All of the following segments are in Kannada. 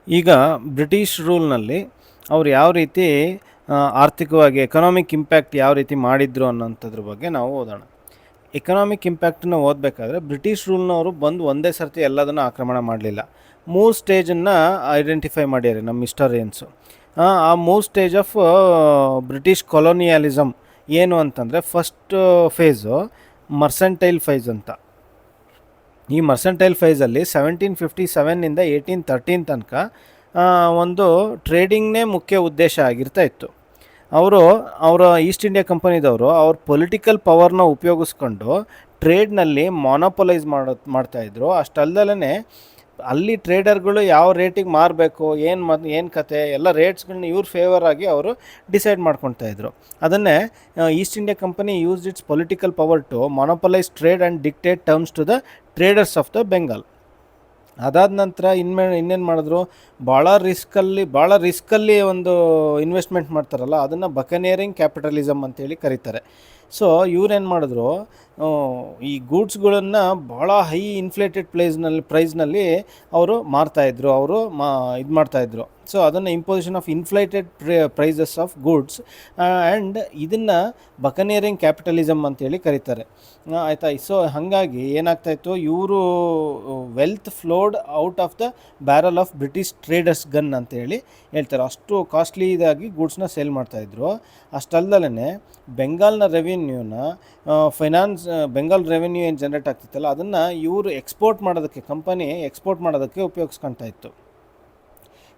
ಈಗ ಬ್ರಿಟಿಷ್ ರೂಲ್ನಲ್ಲಿ ಅವ್ರು ಯಾವ ರೀತಿ ಆರ್ಥಿಕವಾಗಿ ಎಕನಾಮಿಕ್ ಇಂಪ್ಯಾಕ್ಟ್ ಯಾವ ರೀತಿ ಮಾಡಿದ್ರು ಅನ್ನೋಂಥದ್ರ ಬಗ್ಗೆ ನಾವು ಓದೋಣ. ಎಕನಾಮಿಕ್ ಇಂಪ್ಯಾಕ್ಟನ್ನ ಓದಬೇಕಾದ್ರೆ ಬ್ರಿಟಿಷ್ ರೂಲ್ನವರು ಬಂದು ಒಂದೇ ಸರ್ತಿ ಎಲ್ಲದನ್ನು ಆಕ್ರಮಣ ಮಾಡಲಿಲ್ಲ. 3 ಸ್ಟೇಜನ್ನು ಐಡೆಂಟಿಫೈ ಮಾಡ್ಯಾರೆ ನಮ್ಮ ಹಿಸ್ಟೋರಿಯನ್ಸು. ಆ 3 ಸ್ಟೇಜ್ ಆಫ್ ಬ್ರಿಟಿಷ್ ಕೊಲೋನಿಯಾಲಿಸಮ್ ಏನು ಅಂತಂದರೆ, ಫಸ್ಟ್ ಫೇಸು ಮರ್ಸೆಂಟೈಲ್ ಫೇಸ್ ಅಂತ. ಈ ಮರ್ಸೆಂಟೈಲ್ ಫೇಸಲ್ಲಿ 1757 1813 ತನಕ ಒಂದು ಟ್ರೇಡಿಂಗ್ನೇ ಮುಖ್ಯ ಉದ್ದೇಶ ಆಗಿರ್ತಾ ಇತ್ತು. ಅವರ ಈಸ್ಟ್ ಇಂಡಿಯಾ ಕಂಪನಿದವರು ಅವ್ರ ಪೊಲಿಟಿಕಲ್ ಪವರ್ನ ಉಪಯೋಗಿಸ್ಕೊಂಡು ಟ್ರೇಡ್ನಲ್ಲಿ ಮಾನೋಪಲೈಸ್ ಮಾಡ್ತಾಯಿದ್ರು. ಅಷ್ಟಲ್ದಲೇ ಅಲ್ಲಿ ಟ್ರೇಡರ್ಗಳು ಯಾವ ರೇಟಿಗೆ ಮಾರಬೇಕು, ಏನು ಕತೆ ಎಲ್ಲ ರೇಟ್ಸ್ಗಳನ್ನ ಇವ್ರ ಫೇವರ್ ಆಗಿ ಅವರು ಡಿಸೈಡ್ ಮಾಡ್ಕೊತಾಯಿದ್ರು. ಅದನ್ನೇ East India company used its political power to monopolise trade and dictate terms to the traders of the Bengal. ಅದಾದ ನಂತರ ಇನ್ನೇನು ಮಾಡಿದ್ರು, ಭಾಳ ರಿಸ್ಕಲ್ಲಿ ಒಂದು ಇನ್ವೆಸ್ಟ್ಮೆಂಟ್ ಮಾಡ್ತಾರಲ್ಲ, ಅದನ್ನು ಬಕನೇರಿಂಗ್ ಕ್ಯಾಪಿಟಲಿಸಮ್ ಅಂತೇಳಿ ಕರೀತಾರೆ. ಸೊ ಇವ್ರೇನು ಮಾಡಿದ್ರು, ಈ ಗೂಡ್ಸ್ಗಳನ್ನು ಭಾಳ ಹೈ ಇನ್ಫ್ಲೇಟೆಡ್ ಪ್ರೈಸ್ನಲ್ಲಿ ಅವರು ಮಾರ್ತಾಯಿದ್ರು, ಇದು ಮಾಡ್ತಾಯಿದ್ರು. ಸೊ ಅದನ್ನು imposition of inflated prices of goods and ಇದನ್ನು ಬಕನೇರಿಂಗ್ ಕ್ಯಾಪಿಟಲಿಸಮ್ ಅಂತೇಳಿ ಕರೀತಾರೆ. ಆಯಿತಾ. ಸೊ ಹಾಗಾಗಿ ಏನಾಗ್ತಾಯಿತ್ತು, ಇವರು wealth flowed out of the barrel of British traders gun ಅಂತೇಳಿ ಹೇಳ್ತಾರೆ. ಅಷ್ಟು ಕಾಸ್ಟ್ಲಿ ಇದಾಗಿ ಗೂಡ್ಸ್ನ ಸೇಲ್ ಮಾಡ್ತಾಯಿದ್ರು. ಅಷ್ಟಲ್ದಲೇ ಬೆಂಗಾಲ್ನ ರೆವಿನ್ಯೂನ ಬೆಂಗಾಲ್ ರೆವಿನ್ಯೂ ಏನು ಜನ್ರೇಟ್ ಆಗ್ತಿತ್ತಲ್ಲ, ಅದನ್ನು ಇವರು ಕಂಪನಿ ಎಕ್ಸ್ಪೋರ್ಟ್ ಮಾಡೋದಕ್ಕೆ ಉಪಯೋಗಿಸ್ಕೊಳ್ತಾ ಇತ್ತು.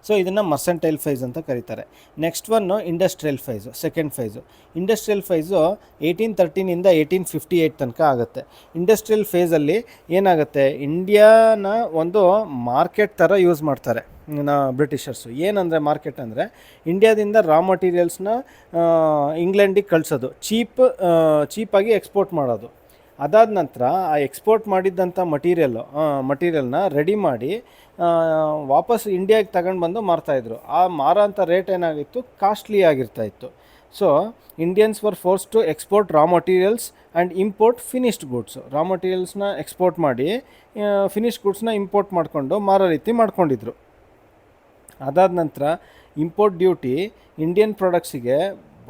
ಸೊ ಇದನ್ನು ಮರ್ಸೆಂಟೈಲ್ ಫೇಸ್ ಅಂತ ಕರೀತಾರೆ. Next one industrial phase, second phase. Industrial phase 1813 1858 ತನಕ ಆಗುತ್ತೆ. ಇಂಡಸ್ಟ್ರಿಯಲ್ ಫೇಸಲ್ಲಿ ಏನಾಗುತ್ತೆ, ಇಂಡಿಯಾನ ಒಂದು ಮಾರ್ಕೆಟ್ ಥರ ಯೂಸ್ ಮಾಡ್ತಾರೆ ಬ್ರಿಟಿಷರ್ಸು. ಏನಂದರೆ ಮಾರ್ಕೆಟ್ ಅಂದರೆ, ಇಂಡಿಯಾದಿಂದ ರಾ ಮಟೀರಿಯಲ್ಸ್ನ ಇಂಗ್ಲೆಂಡಿಗೆ ಕಳಿಸೋದು, ಚೀಪಾಗಿ ಎಕ್ಸ್ಪೋರ್ಟ್ ಮಾಡೋದು. ಅದಾದ ನಂತರ ಆ ಎಕ್ಸ್ಪೋರ್ಟ್ ಮಾಡಿದ್ದಂಥ ಮಟೀರಿಯಲ್ನ ರೆಡಿ ಮಾಡಿ ವಾಪಸ್ ಇಂಡಿಯಾಗೆ ತಗೊಂಡು ಬಂದು ಮಾರ್ತಾಯಿದ್ರು. ಆ ಮಾರೋಂಥ ರೇಟ್ ಏನಾಗಿತ್ತು, ಕಾಸ್ಟ್ಲಿ ಆಗಿರ್ತಾಯಿತ್ತು. So Indians were forced to export raw materials and import finished goods. Raw ಮಟೀರಿಯಲ್ಸ್ನ ಎಕ್ಸ್ಪೋರ್ಟ್ ಮಾಡಿ ಫಿನಿಶ್ಡ್ ಗೂಡ್ಸ್ನ ಇಂಪೋರ್ಟ್ ಮಾಡಿಕೊಂಡು ಮಾರೋ ರೀತಿ ಮಾಡ್ಕೊಂಡಿದ್ರು. ಅದಾದ ನಂತರ ಇಂಪೋರ್ಟ್ ಡ್ಯೂಟಿ ಇಂಡಿಯನ್ ಪ್ರಾಡಕ್ಟ್ಸಿಗೆ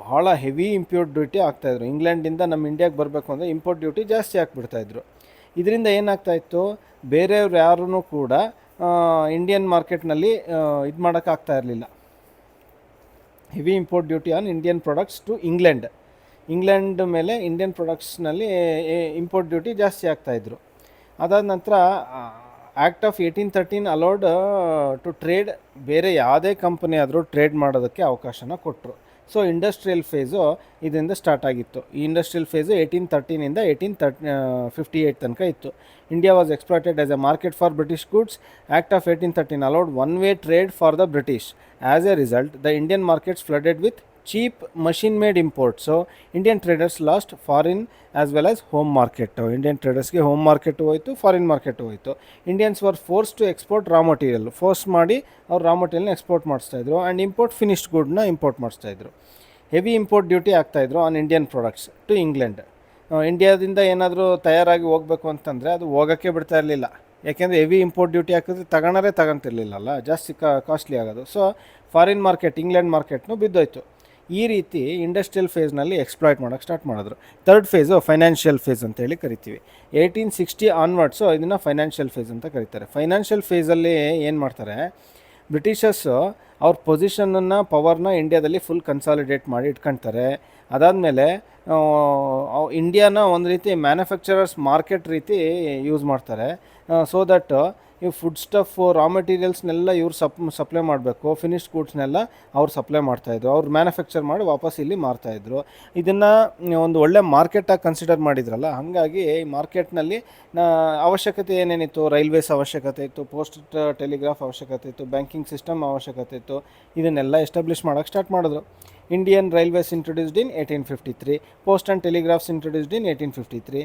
ಭಾಳ ಹೆವಿ ಇಂಪೋರ್ಟ್ ಡ್ಯೂಟಿ ಆಗ್ತಾಯಿದ್ರು. ಇಂಗ್ಲೆಂಡಿಂದ ನಮ್ಮ ಇಂಡಿಯಾಗೆ ಬರಬೇಕು ಅಂದರೆ ಇಂಪೋರ್ಟ್ ಡ್ಯೂಟಿ ಜಾಸ್ತಿ ಹಾಕ್ಬಿಡ್ತಾಯಿದ್ರು. ಇದರಿಂದ ಏನಾಗ್ತಾಯಿತ್ತು, ಬೇರೆಯವ್ರು ಯಾರೂ ಕೂಡ ಇಂಡಿಯನ್ ಮಾರ್ಕೆಟ್ನಲ್ಲಿ ಇದು ಮಾಡೋಕ್ಕಾಗ್ತಾ ಇರಲಿಲ್ಲ. Heavy import duty on Indian products to England ಮೇಲೆ ಇಂಡಿಯನ್ ಪ್ರಾಡಕ್ಟ್ಸ್ನಲ್ಲಿ ಇಂಪೋರ್ಟ್ ಡ್ಯೂಟಿ ಜಾಸ್ತಿ ಆಗ್ತಾಯಿದ್ರು. ಅದಾದ ನಂತರ act of 1813 allowed to trade, ಬೇರೆ ಯಾವುದೇ ಕಂಪನಿ ಆದರೂ ಟ್ರೇಡ್ ಮಾಡೋದಕ್ಕೆ ಅವಕಾಶನ ಕೊಟ್ಟರು. ಸೊ ಇಂಡಸ್ಟ್ರಿಯಲ್ ಫೇಸು ಇದರಿಂದ ಸ್ಟಾರ್ಟ್ ಆಗಿತ್ತು. ಈ ಇಂಡಸ್ಟ್ರಿಯಲ್ ಫೇಸು 1813 1858 ತನಕ ಇತ್ತು. India was exploited as a market for British goods. Act of 1813 allowed one way trade for the British. As a result the Indian markets flooded with cheap machine made import. So Indian traders lost foreign as well as home market. Indian ಟ್ರೇಡರ್ಸ್ಗೆ ಹೋಮ್ ಮಾರ್ಕೆಟ್ ಹೋಯಿತು, ಫಾರಿನ್ ಮಾರ್ಕೆಟ್ ಹೋಯಿತು. Indians were forced to export raw material, forced ಮಾಡಿ ಅವ್ರು ರಾ ಮಟೀರಿಯಲ್ನ ಎಕ್ಸ್ಪೋರ್ಟ್ ಮಾಡಿಸ್ತಾಯಿದ್ರು ಆ್ಯಂಡ್ ಇಂಪೋರ್ಟ್ ಫಿನಿಶ್ಡ್ ಗೂಡ್ನ ಇಂಪೋರ್ಟ್ ಮಾಡಿಸ್ತಾಯಿದ್ರು. ಹೆವಿ ಇಂಪೋರ್ಟ್ ಡ್ಯೂಟಿ ಆಗ್ತಾಯಿದ್ರು on Indian products to England. ಇಂಡಿಯಾದಿಂದ ಏನಾದರೂ ತಯಾರಾಗಿ ಹೋಗಬೇಕು ಅಂತಂದರೆ ಅದು ಹೋಗೋಕ್ಕೆ ಬಿಡ್ತಾ ಇರಲಿಲ್ಲ. ಯಾಕೆಂದರೆ ಹೆವಿ ಇಂಪೋರ್ಟ್ ಡ್ಯೂಟಿ ಹಾಕಿದ್ರೆ ತಗೊತಿರ್ಲಿಲ್ಲಲ್ಲ, ಜಾಸ್ತಿ ಕಾಸ್ಟ್ಲಿ ಆಗೋದು. ಸೊ ಫಾರಿನ್ ಮಾರ್ಕೆಟ್, ಇಂಗ್ಲೆಂಡ್ ಮಾರ್ಕೆಟ್ನು ಬಿದ್ದೋಯ್ತು. ಈ ರೀತಿ ಇಂಡಸ್ಟ್ರಿಯಲ್ ಫೇಸ್ನಲ್ಲಿ ಎಕ್ಸ್ಪ್ಲಾಯ್ಟ್ ಮಾಡೋಕ್ಕೆ ಸ್ಟಾರ್ಟ್ ಮಾಡಿದ್ರು. ಥರ್ಡ್ ಫೇಸು ಫೈನಾನ್ಷಿಯಲ್ ಫೇಸ್ ಅಂತೇಳಿ ಕರಿತೀವಿ. 1860 ಆನ್ವರ್ಡ್ಸು ಇದನ್ನು ಫೈನಾನ್ಷಿಯಲ್ ಫೇಸ್ ಅಂತ ಕರೀತಾರೆ. ಫೈನಾನ್ಷಿಯಲ್ ಫೇಸಲ್ಲಿ ಏನು ಮಾಡ್ತಾರೆ, ಬ್ರಿಟಿಷರ್ಸು ಅವ್ರ ಪೊಸಿಷನನ್ನು, ಪವರ್ನ ಇಂಡಿಯಾದಲ್ಲಿ ಫುಲ್ ಕನ್ಸಾಲಿಡೇಟ್ ಮಾಡಿ ಇಟ್ಕೊಳ್ತಾರೆ. ಅದಾದಮೇಲೆ ಇಂಡಿಯಾನ ಒಂದು ರೀತಿ ಮ್ಯಾನುಫ್ಯಾಕ್ಚರರ್ಸ್ ಮಾರ್ಕೆಟ್ ರೀತಿ ಯೂಸ್ ಮಾಡ್ತಾರೆ. ಸೊ ದಟ್ ಈ ಫುಡ್ ಸ್ಟಫ್, ರಾ ಮೆಟೀರಿಯಲ್ಸ್ನೆಲ್ಲ ಇವ್ರು ಸಪ್ಲೈ ಮಾಡಬೇಕು, ಫಿನಿಶ್ಡ್ ಗೂಡ್ಸ್ನೆಲ್ಲ ಅವ್ರು ಸಪ್ಲೈ ಮಾಡ್ತಾಯಿದ್ರು, ಅವ್ರು ಮ್ಯಾನುಫ್ಯಾಕ್ಚರ್ ಮಾಡಿ ವಾಪಸ್ ಇಲ್ಲಿ ಮಾರ್ತಾಯಿದ್ರು. ಇದನ್ನು ಒಂದು ಒಳ್ಳೆ ಮಾರ್ಕೆಟಾಗಿ ಕನ್ಸಿಡರ್ ಮಾಡಿದ್ರಲ್ಲ, ಹಾಗಾಗಿ ಈ ಮಾರ್ಕೆಟ್ನಲ್ಲಿ ಅವಶ್ಯಕತೆ ಏನೇನಿತ್ತು, ರೈಲ್ವೇಸ್ ಅವಶ್ಯಕತೆ ಇತ್ತು, ಪೋಸ್ಟ್ ಟೆಲಿಗ್ರಾಫ್ ಅವಶ್ಯಕತೆ ಇತ್ತು, ಬ್ಯಾಂಕಿಂಗ್ ಸಿಸ್ಟಮ್ ಅವಶ್ಯಕತೆ ಇತ್ತು. ಇದನ್ನೆಲ್ಲ ಎಸ್ಟಾಬ್ಲಿಷ್ ಮಾಡೋಕ್ಕೆ ಸ್ಟಾರ್ಟ್ ಮಾಡಿದ್ರು. Indian Railways introduced in 1853, Post and Telegraphs introduced in 1853,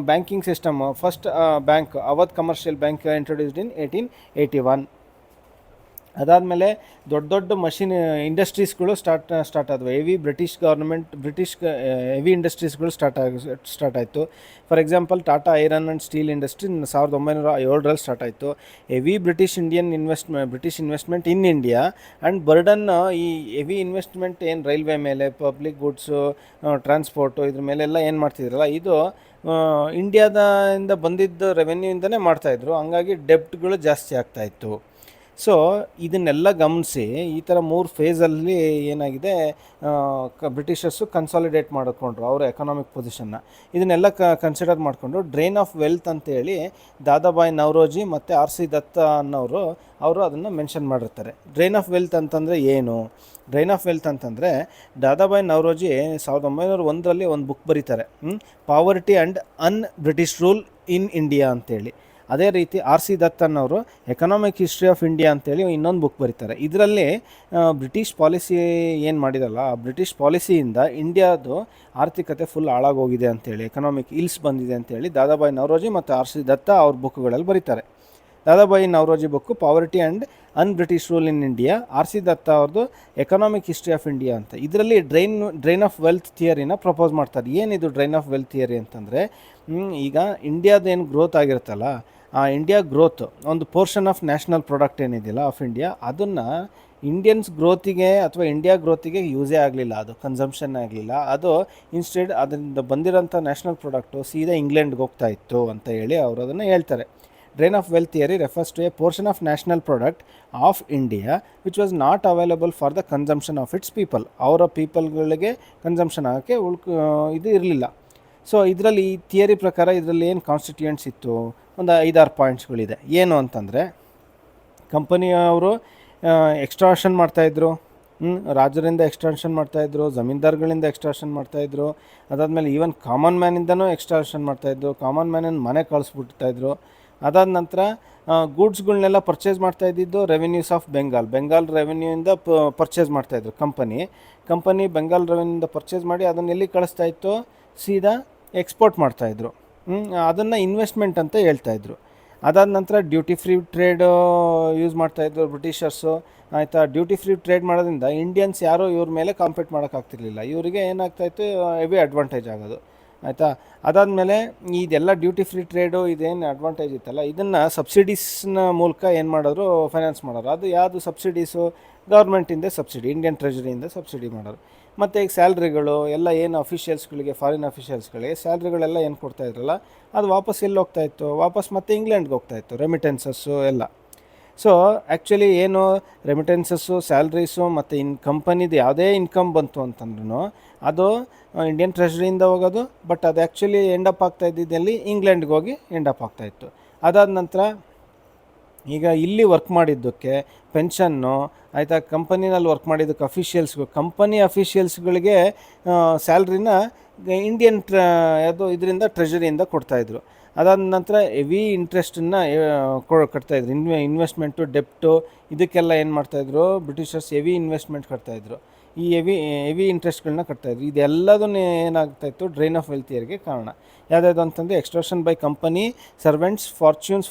banking system, first bank, Awadh Commercial Bank introduced in 1881. ಅದಾದಮೇಲೆ ದೊಡ್ಡ ದೊಡ್ಡ ಮಷಿನ್ ಇಂಡಸ್ಟ್ರೀಸ್ಗಳು ಸ್ಟಾರ್ಟ್ ಆದವು. ಬ್ರಿಟಿಷ್ ಹೆವಿ ಇಂಡಸ್ಟ್ರೀಸ್ಗಳು ಸ್ಟಾರ್ಟ್ ಆಯಿತು. For example Tata iron and steel industry 1907 start ಆಯಿತು. Heavy British investment in India and burden ಈ ಹೆವಿ ಇನ್ವೆಸ್ಟ್ಮೆಂಟ್ ಏನು ರೈಲ್ವೆ ಮೇಲೆ, ಪಬ್ಲಿಕ್ ಗೂಡ್ಸು, ಟ್ರಾನ್ಸ್ಪೋರ್ಟು, ಇದ್ರ ಮೇಲೆಲ್ಲ ಏನು ಮಾಡ್ತಿದ್ರಲ್ಲ, ಇದು ಇಂಡಿಯಾದಿಂದ ಬಂದಿದ್ದ ರೆವೆನ್ಯೂಯಿಂದನೇ ಮಾಡ್ತಾಯಿದ್ರು. ಹಂಗಾಗಿ ಡೆಬ್ಟ್ಗಳು ಜಾಸ್ತಿ ಆಗ್ತಾಯಿತ್ತು. ಸೊ ಇದನ್ನೆಲ್ಲ ಗಮನಿಸಿ ಈ ಥರ 3 ಫೇಸಲ್ಲಿ ಏನಾಗಿದೆ, ಬ್ರಿಟಿಷರ್ಸು ಕನ್ಸಾಲಿಡೇಟ್ ಮಾಡಿಕೊಂಡ್ರು ಅವರ ಎಕನಾಮಿಕ್ ಪೊಸಿಷನ್ನ. ಇದನ್ನೆಲ್ಲ ಕನ್ಸಿಡರ್ ಮಾಡಿಕೊಂಡು ಡ್ರೈನ್ ಆಫ್ ವೆಲ್ತ್ ಅಂತೇಳಿ ದಾದಾಬಾಯಿ ನವರೋಜಿ ಮತ್ತು R.C. ದತ್ತ ಅನ್ನೋರು ಅದನ್ನು ಮೆನ್ಷನ್ ಮಾಡಿರ್ತಾರೆ. ಡ್ರೈನ್ ಆಫ್ ವೆಲ್ತ್ ಅಂತಂದರೆ ಏನು? ಡ್ರೈನ್ ಆಫ್ ವೆಲ್ತ್ ಅಂತಂದರೆ ದಾದಾಬಾಯಿ ನವರೋಜಿ 1901ರಲ್ಲಿ ಒಂದು ಬುಕ್ ಬರೀತಾರೆ, poverty and British rule in India ಅಂತೇಳಿ. ಅದೇ ರೀತಿ R.C. ದತ್ ಅನ್ನೋರು ಎಕನಾಮಿಕ್ ಹಿಸ್ಟ್ರಿ ಆಫ್ ಇಂಡಿಯಾ ಅಂತೇಳಿ ಇನ್ನೊಂದು ಬುಕ್ ಬರೀತಾರೆ. ಇದರಲ್ಲಿ ಬ್ರಿಟಿಷ್ ಪಾಲಿಸಿ ಏನು ಮಾಡಿದಲ್ಲ, ಆ ಬ್ರಿಟಿಷ್ ಪಾಲಿಸಿಯಿಂದ ಇಂಡಿಯಾದು ಆರ್ಥಿಕತೆ ಫುಲ್ ಹಾಳಾಗೋಗಿದೆ ಅಂತೇಳಿ, ಎಕನಾಮಿಕ್ ಇಲ್ಸ್ ಬಂದಿದೆ ಅಂತೇಳಿ ದಾದಾಬಾಯಿ ನವರೋಜಿ ಮತ್ತು R.C. ದತ್ತ ಅವ್ರ ಬುಕ್ಗಳಲ್ಲಿ ಬರೀತಾರೆ. Dadabhai Naoroji book poverty and British rule in India, R.C. ದತ್ತ ಅವ್ರದ್ದು ಎಕನಾಮಿಕ್ ಹಿಸ್ಟ್ರಿ ಆಫ್ ಇಂಡಿಯಾ ಅಂತ. ಇದರಲ್ಲಿ ಡ್ರೈನ್ ಆಫ್ ವೆಲ್ತ್ ಥಿಯರಿನ ಪ್ರಪೋಸ್ ಮಾಡ್ತಾರೆ. ಏನಿದು ಡ್ರೈನ್ ಆಫ್ ವೆಲ್ತ್ ಥಿಯರಿ ಅಂತಂದರೆ, ಈಗ ಇಂಡಿಯಾದೇನು ಗ್ರೋತ್ ಆಗಿರುತ್ತಲ್ಲ, ಆ ಇಂಡಿಯಾ ಗ್ರೋತ್ ಒಂದು ಪೋರ್ಷನ್ ಆಫ್ ನ್ಯಾಷನಲ್ ಪ್ರಾಡಕ್ಟ್ ಏನಿದೆಯಲ್ಲ ಆಫ್ ಇಂಡಿಯಾ, ಅದನ್ನು ಇಂಡಿಯನ್ಸ್ ಗ್ರೋತಿಗೆ ಅಥವಾ ಇಂಡಿಯಾ ಗ್ರೋತಿಗೆ ಯೂಸೇ ಆಗಲಿಲ್ಲ, ಅದು ಕನ್ಸಂಪ್ಷನ್ ಆಗಲಿಲ್ಲ. ಅದು ಇನ್ಸ್ಟೆಡ್ ಅದರಿಂದ ಬಂದಿರೋಂಥ ನ್ಯಾಷನಲ್ ಪ್ರಾಡಕ್ಟು ಸೀದಾ ಇಂಗ್ಲೆಂಡ್ಗೆ ಹೋಗ್ತಾ ಇತ್ತು ಅಂತ ಹೇಳಿ ಅವರು ಅದನ್ನು ಹೇಳ್ತಾರೆ. Drain of wealth theory refers to a portion of national product of India which was not available for the consumption of its people. ಅವರ ಪೀಪಲ್ಗಳಿಗೆ ಕನ್ಸಂಪ್ಷನ್ ಆಗೋಕ್ಕೆ ಇದು ಇರಲಿಲ್ಲ. ಸೊ ಇದರಲ್ಲಿ ಈ ಥಿಯರಿ ಪ್ರಕಾರ ಇದರಲ್ಲಿ ಏನು ಕಾನ್ಸ್ಟಿಟ್ಯೂಯೆಂಟ್ಸ್ ಇತ್ತು, ಒಂದು 5-6 ಪಾಯಿಂಟ್ಸ್ಗಳಿದೆ. ಏನು ಅಂತಂದರೆ, ಕಂಪನಿಯವರು ಎಕ್ಸ್ಟ್ರಾಕ್ಷನ್ ಮಾಡ್ತಾಯಿದ್ರು, ರಾಜರಿಂದ ಎಕ್ಸ್ಟ್ರಾಕ್ಷನ್ ಮಾಡ್ತಾಯಿದ್ರು, ಜಮೀನ್ದಾರ್ಗಳಿಂದ ಎಕ್ಸ್ಟ್ರಾಕ್ಷನ್ ಮಾಡ್ತಾಯಿದ್ರು. ಅದಾದಮೇಲೆ ಈವನ್ ಕಾಮನ್ ಮ್ಯಾನಿಂದನೂ ಎಕ್ಸ್ಟ್ರಾಕ್ಷನ್ ಮಾಡ್ತಾಯಿದ್ರು, ಕಾಮನ್ ಮ್ಯಾನನ್ನು ಮನೆ ಕಳಿಸ್ಬಿಡ್ತಾಯಿದ್ರು. ಅದಾದ ನಂತರ ಗೂಡ್ಸ್ಗಳನ್ನೆಲ್ಲ ಪರ್ಚೇಸ್ ಮಾಡ್ತಾಯಿದ್ದು ರೆವೆನ್ಯೂಸ್ ಆಫ್ ಬೆಂಗಾಲ್ ರೆವೆನ್ಯೂಯಿಂದ ಪರ್ಚೇಸ್ ಮಾಡ್ತಾಯಿದ್ರು. ಕಂಪನಿ ಬೆಂಗಾಲ್ ರೆವೆನ್ಯೂಯಿಂದ ಪರ್ಚೇಸ್ ಮಾಡಿ ಅದನ್ನು ಎಲ್ಲಿ ಕಳಿಸ್ತಾ ಇತ್ತು, ಸೀದಾ ಎಕ್ಸ್ಪೋರ್ಟ್ ಮಾಡ್ತಾಯಿದ್ರು. ಅದನ್ನು ಇನ್ವೆಸ್ಟ್ಮೆಂಟ್ ಅಂತ ಹೇಳ್ತಾಯಿದ್ರು. ಅದಾದ ನಂತರ ಡ್ಯೂಟಿ ಫ್ರೀ ಟ್ರೇಡ್ ಯೂಸ್ ಮಾಡ್ತಾಯಿದ್ರು ಬ್ರಿಟಿಷರ್ಸು, ಆಯಿತಾ. ಡ್ಯೂಟಿ ಫ್ರೀ ಟ್ರೇಡ್ ಮಾಡೋದ್ರಿಂದ ಇಂಡಿಯನ್ಸ್ ಯಾರೂ ಇವ್ರ ಮೇಲೆ ಕಾಂಪೀಟ್ ಮಾಡೋಕ್ಕಾಗ್ತಿರ್ಲಿಲ್ಲ. ಇವರಿಗೆ ಏನಾಗ್ತಾಯಿತ್ತು, ಹೆವಿ ಅಡ್ವಾಂಟೇಜ್ ಆಗೋದು, ಆಯಿತಾ. ಅದಾದಮೇಲೆ ಇದೆಲ್ಲ ಡ್ಯೂಟಿ ಫ್ರೀ ಟ್ರೇಡು ಇದೇನು ಅಡ್ವಾಂಟೇಜ್ ಇತ್ತಲ್ಲ, ಇದನ್ನು ಸಬ್ಸಿಡೀಸ್ನ ಮೂಲಕ ಏನು ಮಾಡೋರು, ಫೈನಾನ್ಸ್ ಮಾಡೋರು. ಅದು ಯಾವುದು ಸಬ್ಸಿಡೀಸು? ಗೌರ್ಮೆಂಟಿಂದ ಸಬ್ಸಿಡಿ, ಇಂಡಿಯನ್ ಟ್ರೆಜರಿಯಿಂದ ಸಬ್ಸಿಡಿ ಮಾಡೋರು. ಮತ್ತು ಈಗ ಸ್ಯಾಲ್ರಿಗಳು ಎಲ್ಲ ಏನು ಅಫಿಷಿಯಲ್ಸ್ಗಳಿಗೆ, ಫಾರಿನ್ ಅಫಿಷಿಯಲ್ಸ್ಗಳಿಗೆ ಸ್ಯಾಲ್ರಿಗಳೆಲ್ಲ ಏನು ಕೊಡ್ತಾಯಿದ್ರಲ್ಲ, ಅದು ವಾಪಸ್ ಎಲ್ಲಿ ಹೋಗ್ತಾಯಿತ್ತು, ವಾಪಸ್ ಮತ್ತೆ ಇಂಗ್ಲೆಂಡ್ಗೆ ಹೋಗ್ತಾಯಿತ್ತು, ರೆಮಿಟೆನ್ಸಸ್ಸು ಎಲ್ಲ. ಸೊ ಆ್ಯಕ್ಚುಲಿ ಏನು ರೆಮಿಟೆನ್ಸಸ್ಸು, ಸ್ಯಾಲ್ರೀಸು ಮತ್ತು ಕಂಪನಿದು ಯಾವುದೇ ಇನ್ಕಮ್ ಬಂತು ಅಂತಂದ್ರೂ ಅದು ಇಂಡಿಯನ್ ಟ್ರೆಜರಿಯಿಂದ ಹೋಗೋದು. ಬಟ್ ಅದು ಆ್ಯಕ್ಚುಲಿ ಎಂಡಪ್ ಆಗ್ತಾ ಇದ್ದಿದ್ದಲ್ಲಿ ಇಂಗ್ಲೆಂಡ್ಗೆ ಹೋಗಿ ಎಂಡಪ್ ಆಗ್ತಾಯಿತ್ತು. ಅದಾದ ನಂತರ ಈಗ ಇಲ್ಲಿ ವರ್ಕ್ ಮಾಡಿದ್ದಕ್ಕೆ ಪೆನ್ಷನ್ನು, ಆಯಿತಾ, ಕಂಪನಿನಲ್ಲಿ ವರ್ಕ್ ಮಾಡಿದ್ದಕ್ಕೆ ಕಂಪನಿ ಅಫಿಷಿಯಲ್ಸ್ಗಳಿಗೆ ಸ್ಯಾಲ್ರಿನ ಇಂಡಿಯನ್ ಇದರಿಂದ ಟ್ರೆಜರಿಯಿಂದ ಕೊಡ್ತಾಯಿದ್ರು. ಅದಾದ ನಂತರ ಹೆವಿ ಇಂಟ್ರೆಸ್ಟನ್ನು ಕಟ್ತಾಯಿದ್ರು. ಇನ್ವೆಸ್ಟ್ಮೆಂಟು, ಡೆಪ್ಟು, ಇದಕ್ಕೆಲ್ಲ ಏನು ಮಾಡ್ತಾಯಿದ್ರು ಬ್ರಿಟಿಷರ್ಸ್, ಹೆವಿ ಇನ್ವೆಸ್ಟ್ಮೆಂಟ್ ಕಟ್ತಾಯಿದ್ರು. ಈ ಹೆವಿ ಇಂಟ್ರೆಸ್ಟ್ಗಳನ್ನ ಕಟ್ತಾಯಿದ್ರು. ಇದೆಲ್ಲದನ್ನು ಏನಾಗ್ತಾಯಿತ್ತು, ಡ್ರೈನ್ ಆಫ್ ವೆಲ್ತ್ ಥಿಯರಿಗೆ ಕಾರಣ. ಯಾವುದಾದ್ರು ಅಂತಂದರೆ extraction by company servants fortunes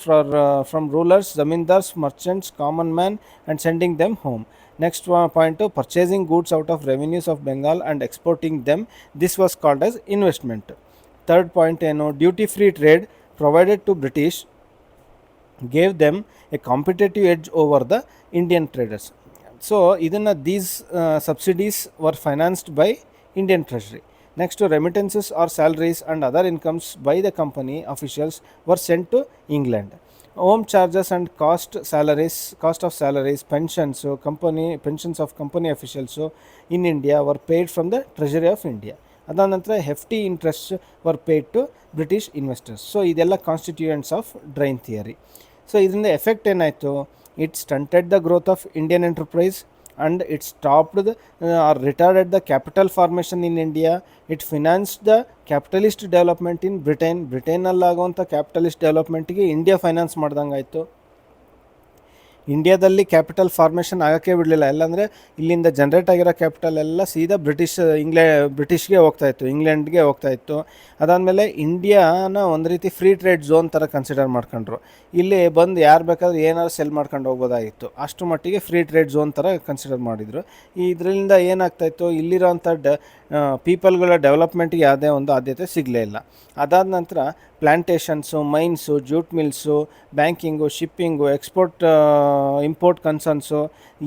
from rulers, zamindars, merchants, common man and sending them home. Next point, purchasing goods out of revenues of Bengal and exporting them, this was called as investment. Third point ಏನು, duty free trade provided to British gave them a competitive edge over the Indian traders. So these subsidies were financed by Indian Treasury. Next, remittances or salaries and other incomes by the company officials were sent to England. Home charges and cost of salaries, pensions of company officials in India were paid from the Treasury of India. ಅದಾದ ನಂತರ hefty interests were paid to British investors. So ಇದೆಲ್ಲ constituents of drain theory. So ಇದರಿಂದ ಎಫೆಕ್ಟ್ ಏನಾಯಿತು, it stunted the growth of Indian enterprise and it stopped or retarded the capital formation in India. It financed the capitalist development in Britain. ಬ್ರಿಟೇನಲ್ಲಿ ಆಗುವಂಥ ಕ್ಯಾಪಿಟಲಿಸ್ಟ್ ಡೆವಲಪ್ಮೆಂಟ್ಗೆ ಇಂಡಿಯಾ ಫೈನಾನ್ಸ್ ಮಾಡ್ದಂಗೆ ಆಯಿತು. ಇಂಡಿಯಾದಲ್ಲಿ ಕ್ಯಾಪಿಟಲ್ ಫಾರ್ಮೇಷನ್ ಆಗೋಕ್ಕೆ ಬಿಡಲಿಲ್ಲ. ಎಲ್ಲಂದರೆ ಇಲ್ಲಿಂದ ಜನ್ರೇಟ್ ಆಗಿರೋ ಕ್ಯಾಪಿಟಲ್ ಎಲ್ಲ ಸೀದಾ ಬ್ರಿಟಿಷ್ಗೆ ಹೋಗ್ತಾಯಿತ್ತು, ಇಂಗ್ಲೆಂಡ್ಗೆ ಹೋಗ್ತಾಯಿತ್ತು. ಅದಾದಮೇಲೆ ಇಂಡಿಯಾನ ಒಂದು ರೀತಿ ಫ್ರೀ ಟ್ರೇಡ್ ಝೋನ್ ಥರ ಕನ್ಸಿಡರ್ ಮಾಡ್ಕೊಂಡ್ರು. ಇಲ್ಲಿ ಬಂದು ಯಾರು ಬೇಕಾದ್ರೂ ಏನಾದ್ರು ಸೆಲ್ ಮಾಡ್ಕೊಂಡು ಹೋಗ್ಬೋದಾಗಿತ್ತು, ಅಷ್ಟು ಮಟ್ಟಿಗೆ ಫ್ರೀ ಟ್ರೇಡ್ ಝೋನ್ ಥರ ಕನ್ಸಿಡರ್ ಮಾಡಿದರು. ಇದರಿಂದ ಏನಾಗ್ತಾಯಿತ್ತು, ಇಲ್ಲಿರೋಂಥ ಪೀಪಲ್ಗಳ ಡೆವಲಪ್ಮೆಂಟ್ಗೆ ಯಾವುದೇ ಒಂದು ಆದ್ಯತೆ ಸಿಗಲೇ ಇಲ್ಲ. ಅದಾದ ನಂತರ plantations, mines, jute mills, banking, shipping, import concerns,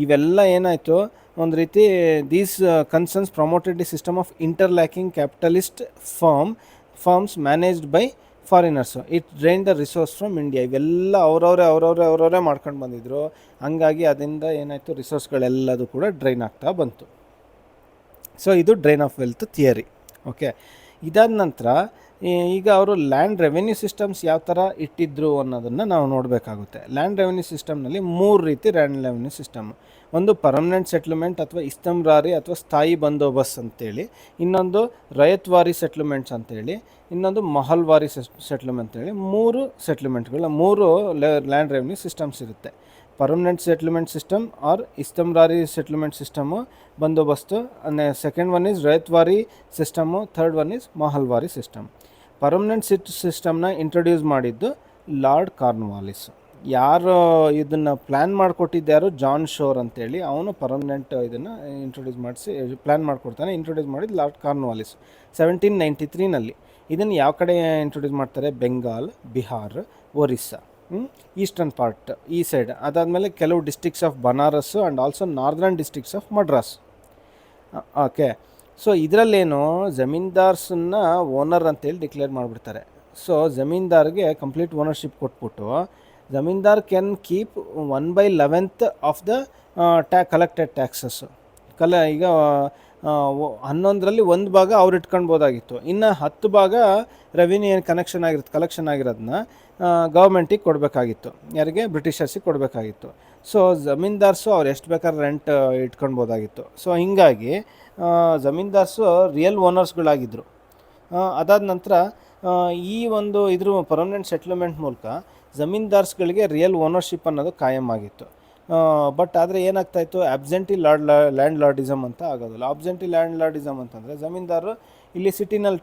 ಇವೆಲ್ಲ ಏನಾಯಿತು, ಒಂದು ರೀತಿ these concerns promoted the system of interlocking capitalist firms managed by foreigners. It drain the resource from India. ಇವೆಲ್ಲ ಅವರವರೇ ಮಾಡ್ಕೊಂಡು ಬಂದಿದ್ರು. ಹಂಗಾಗಿ ಅದರಿಂದ ಏನಾಯಿತು, ರಿಸೋರ್ಸ್ಗಳೆಲ್ಲದು ಕೂಡ ಡ್ರೈನ್ ಆಗ್ತಾ ಬಂತು. ಸೊ ಇದು drain of wealth theory. Okay, ಇದಾದ ನಂತರ ಈಗ ಅವರು ಲ್ಯಾಂಡ್ ರೆವೆನ್ಯೂ ಸಿಸ್ಟಮ್ಸ್ ಯಾವ ಥರ ಇಟ್ಟಿದ್ರು ಅನ್ನೋದನ್ನು ನಾವು ನೋಡಬೇಕಾಗುತ್ತೆ. ಲ್ಯಾಂಡ್ ರೆವೆನ್ಯೂ ಸಿಸ್ಟಮ್ನಲ್ಲಿ 3 ರೀತಿ ಲ್ಯಾಂಡ್ ರೆವೆನ್ಯೂ ಸಿಸ್ಟಮ್. ಒಂದು ಪರ್ಮನೆಂಟ್ ಸೆಟ್ಲ್ಮೆಂಟ್ ಅಥವಾ ಇಸ್ತಂಬ್ರಾರಿ ಅಥವಾ ಸ್ಥಾಯಿ ಬಂದೋಬಸ್ತ್ ಅಂತೇಳಿ, ಇನ್ನೊಂದು ರಯತ್ವಾರಿ ಸೆಟ್ಲ್ಮೆಂಟ್ಸ್ ಅಂತೇಳಿ, ಇನ್ನೊಂದು ಮಹಲ್ವಾರಿ ಸೆಟ್ಲ್ಮೆಂಟ್ ಅಂತೇಳಿ 3 ಸೆಟ್ಲ್ಮೆಂಟ್ಗಳ 3 ಲ್ಯಾಂಡ್ ರೆವೆನ್ಯೂ ಸಿಸ್ಟಮ್ಸ್ ಇರುತ್ತೆ. Permanent settlement system or Istimrari settlement system ಬಂದೋಬಸ್ತು, second one is Ryotwari system, third one is Mahalwari system. Permanent ಸಿಸ್ಟಮ್ನ ಇಂಟ್ರೊಡ್ಯೂಸ್ ಮಾಡಿದ್ದು ಲಾರ್ಡ್ ಕಾರ್ನ್ವಾಲಿಸ್. ಯಾರು ಇದನ್ನು ಪ್ಲ್ಯಾನ್ ಮಾಡಿಕೊಟ್ಟಿದ್ದಾರೋ ಜಾನ್ ಶೋರ್ ಅಂತೇಳಿ, ಅವನು ಪರ್ಮನೆಂಟ್ ಇದನ್ನು ಇಂಟ್ರೊಡ್ಯೂಸ್ ಮಾಡಿದ್ದು ಲಾರ್ಡ್ ಕಾರ್ನ್ವಾಲಿಸ್ 1793ನಲ್ಲಿ. ಇದನ್ನು ಯಾವ ಕಡೆ ಇಂಟ್ರೊಡ್ಯೂಸ್ ಮಾಡ್ತಾರೆ? ಬೆಂಗಾಲ್, ಬಿಹಾರ್, ಒರಿಸ್ಸಾ, ಈಸ್ಟರ್ನ್ ಪಾರ್ಟ್, ಈ ಸೈಡ್. ಅದಾದಮೇಲೆ ಕೆಲವು districts of Banaras and also northern districts of Madras. Okay, so ಇದರಲ್ಲೇನು ಜಮೀನ್ದಾರ್ಸನ್ನ ಓನರ್ ಅಂತೇಳಿ ಡಿಕ್ಲೇರ್ ಮಾಡಿಬಿಡ್ತಾರೆ. ಸೊ ಜಮೀನ್ದಾರ್ಗೆ ಕಂಪ್ಲೀಟ್ ಓನರ್ಶಿಪ್ ಕೊಟ್ಬಿಟ್ಟು zamindar can keep 1/11 of the collected taxes. ಈಗ 11ರಲ್ಲಿ 1 ಭಾಗ ಅವ್ರು ಇಟ್ಕೊಳ್ಬೋದಾಗಿತ್ತು. ಇನ್ನು 10 ಭಾಗ ರೆವಿನ್ಯೂ ಏನು ಕಲೆಕ್ಷನ್ ಆಗಿರೋದನ್ನ ಗೌರ್ಮೆಂಟಿಗೆ ಕೊಡಬೇಕಾಗಿತ್ತು. ಯಾರಿಗೆ? ಬ್ರಿಟಿಷರ್ಸಿಗೆ ಕೊಡಬೇಕಾಗಿತ್ತು. ಸೊ ಜಮೀನ್ದಾರ್ಸು ಅವ್ರು ಎಷ್ಟು ಬೇಕಾದ್ರೆ ರೆಂಟ್ ಇಟ್ಕೊಳ್ಬೋದಾಗಿತ್ತು. ಸೊ ಹೀಗಾಗಿ ಜಮೀನ್ದಾರ್ಸು ರಿಯಲ್ ಓನರ್ಸ್ಗಳಾಗಿದ್ದರು. ಅದಾದ ನಂತರ ಈ ಒಂದು ಇದ್ರ ಪರ್ಮನೆಂಟ್ ಸೆಟ್ಲ್ಮೆಂಟ್ ಮೂಲಕ ಜಮೀನ್ದಾರ್ಸ್ಗಳಿಗೆ ರಿಯಲ್ ಓನರ್ಶಿಪ್ ಅನ್ನೋದು ಕಾಯಂ ಆಗಿತ್ತು. ಬಟ್ ಆದರೆ ಏನಾಗ್ತಾಯಿತ್ತು, ಆಬ್ಸೆಂಟಿ ಲ್ಯಾಂಡ್ ಲಾರ್ಡಿಸಮ್ ಅಂತ ಆಗೋದಿಲ್ಲ. ಆಬ್ಸೆಂಟಿ ಲ್ಯಾಂಡ್ ಲಾರ್ಡಿಸಮ್ ಅಂತಂದರೆ ಜಮೀನ್ದಾರರು ಇಲ್ಲಿ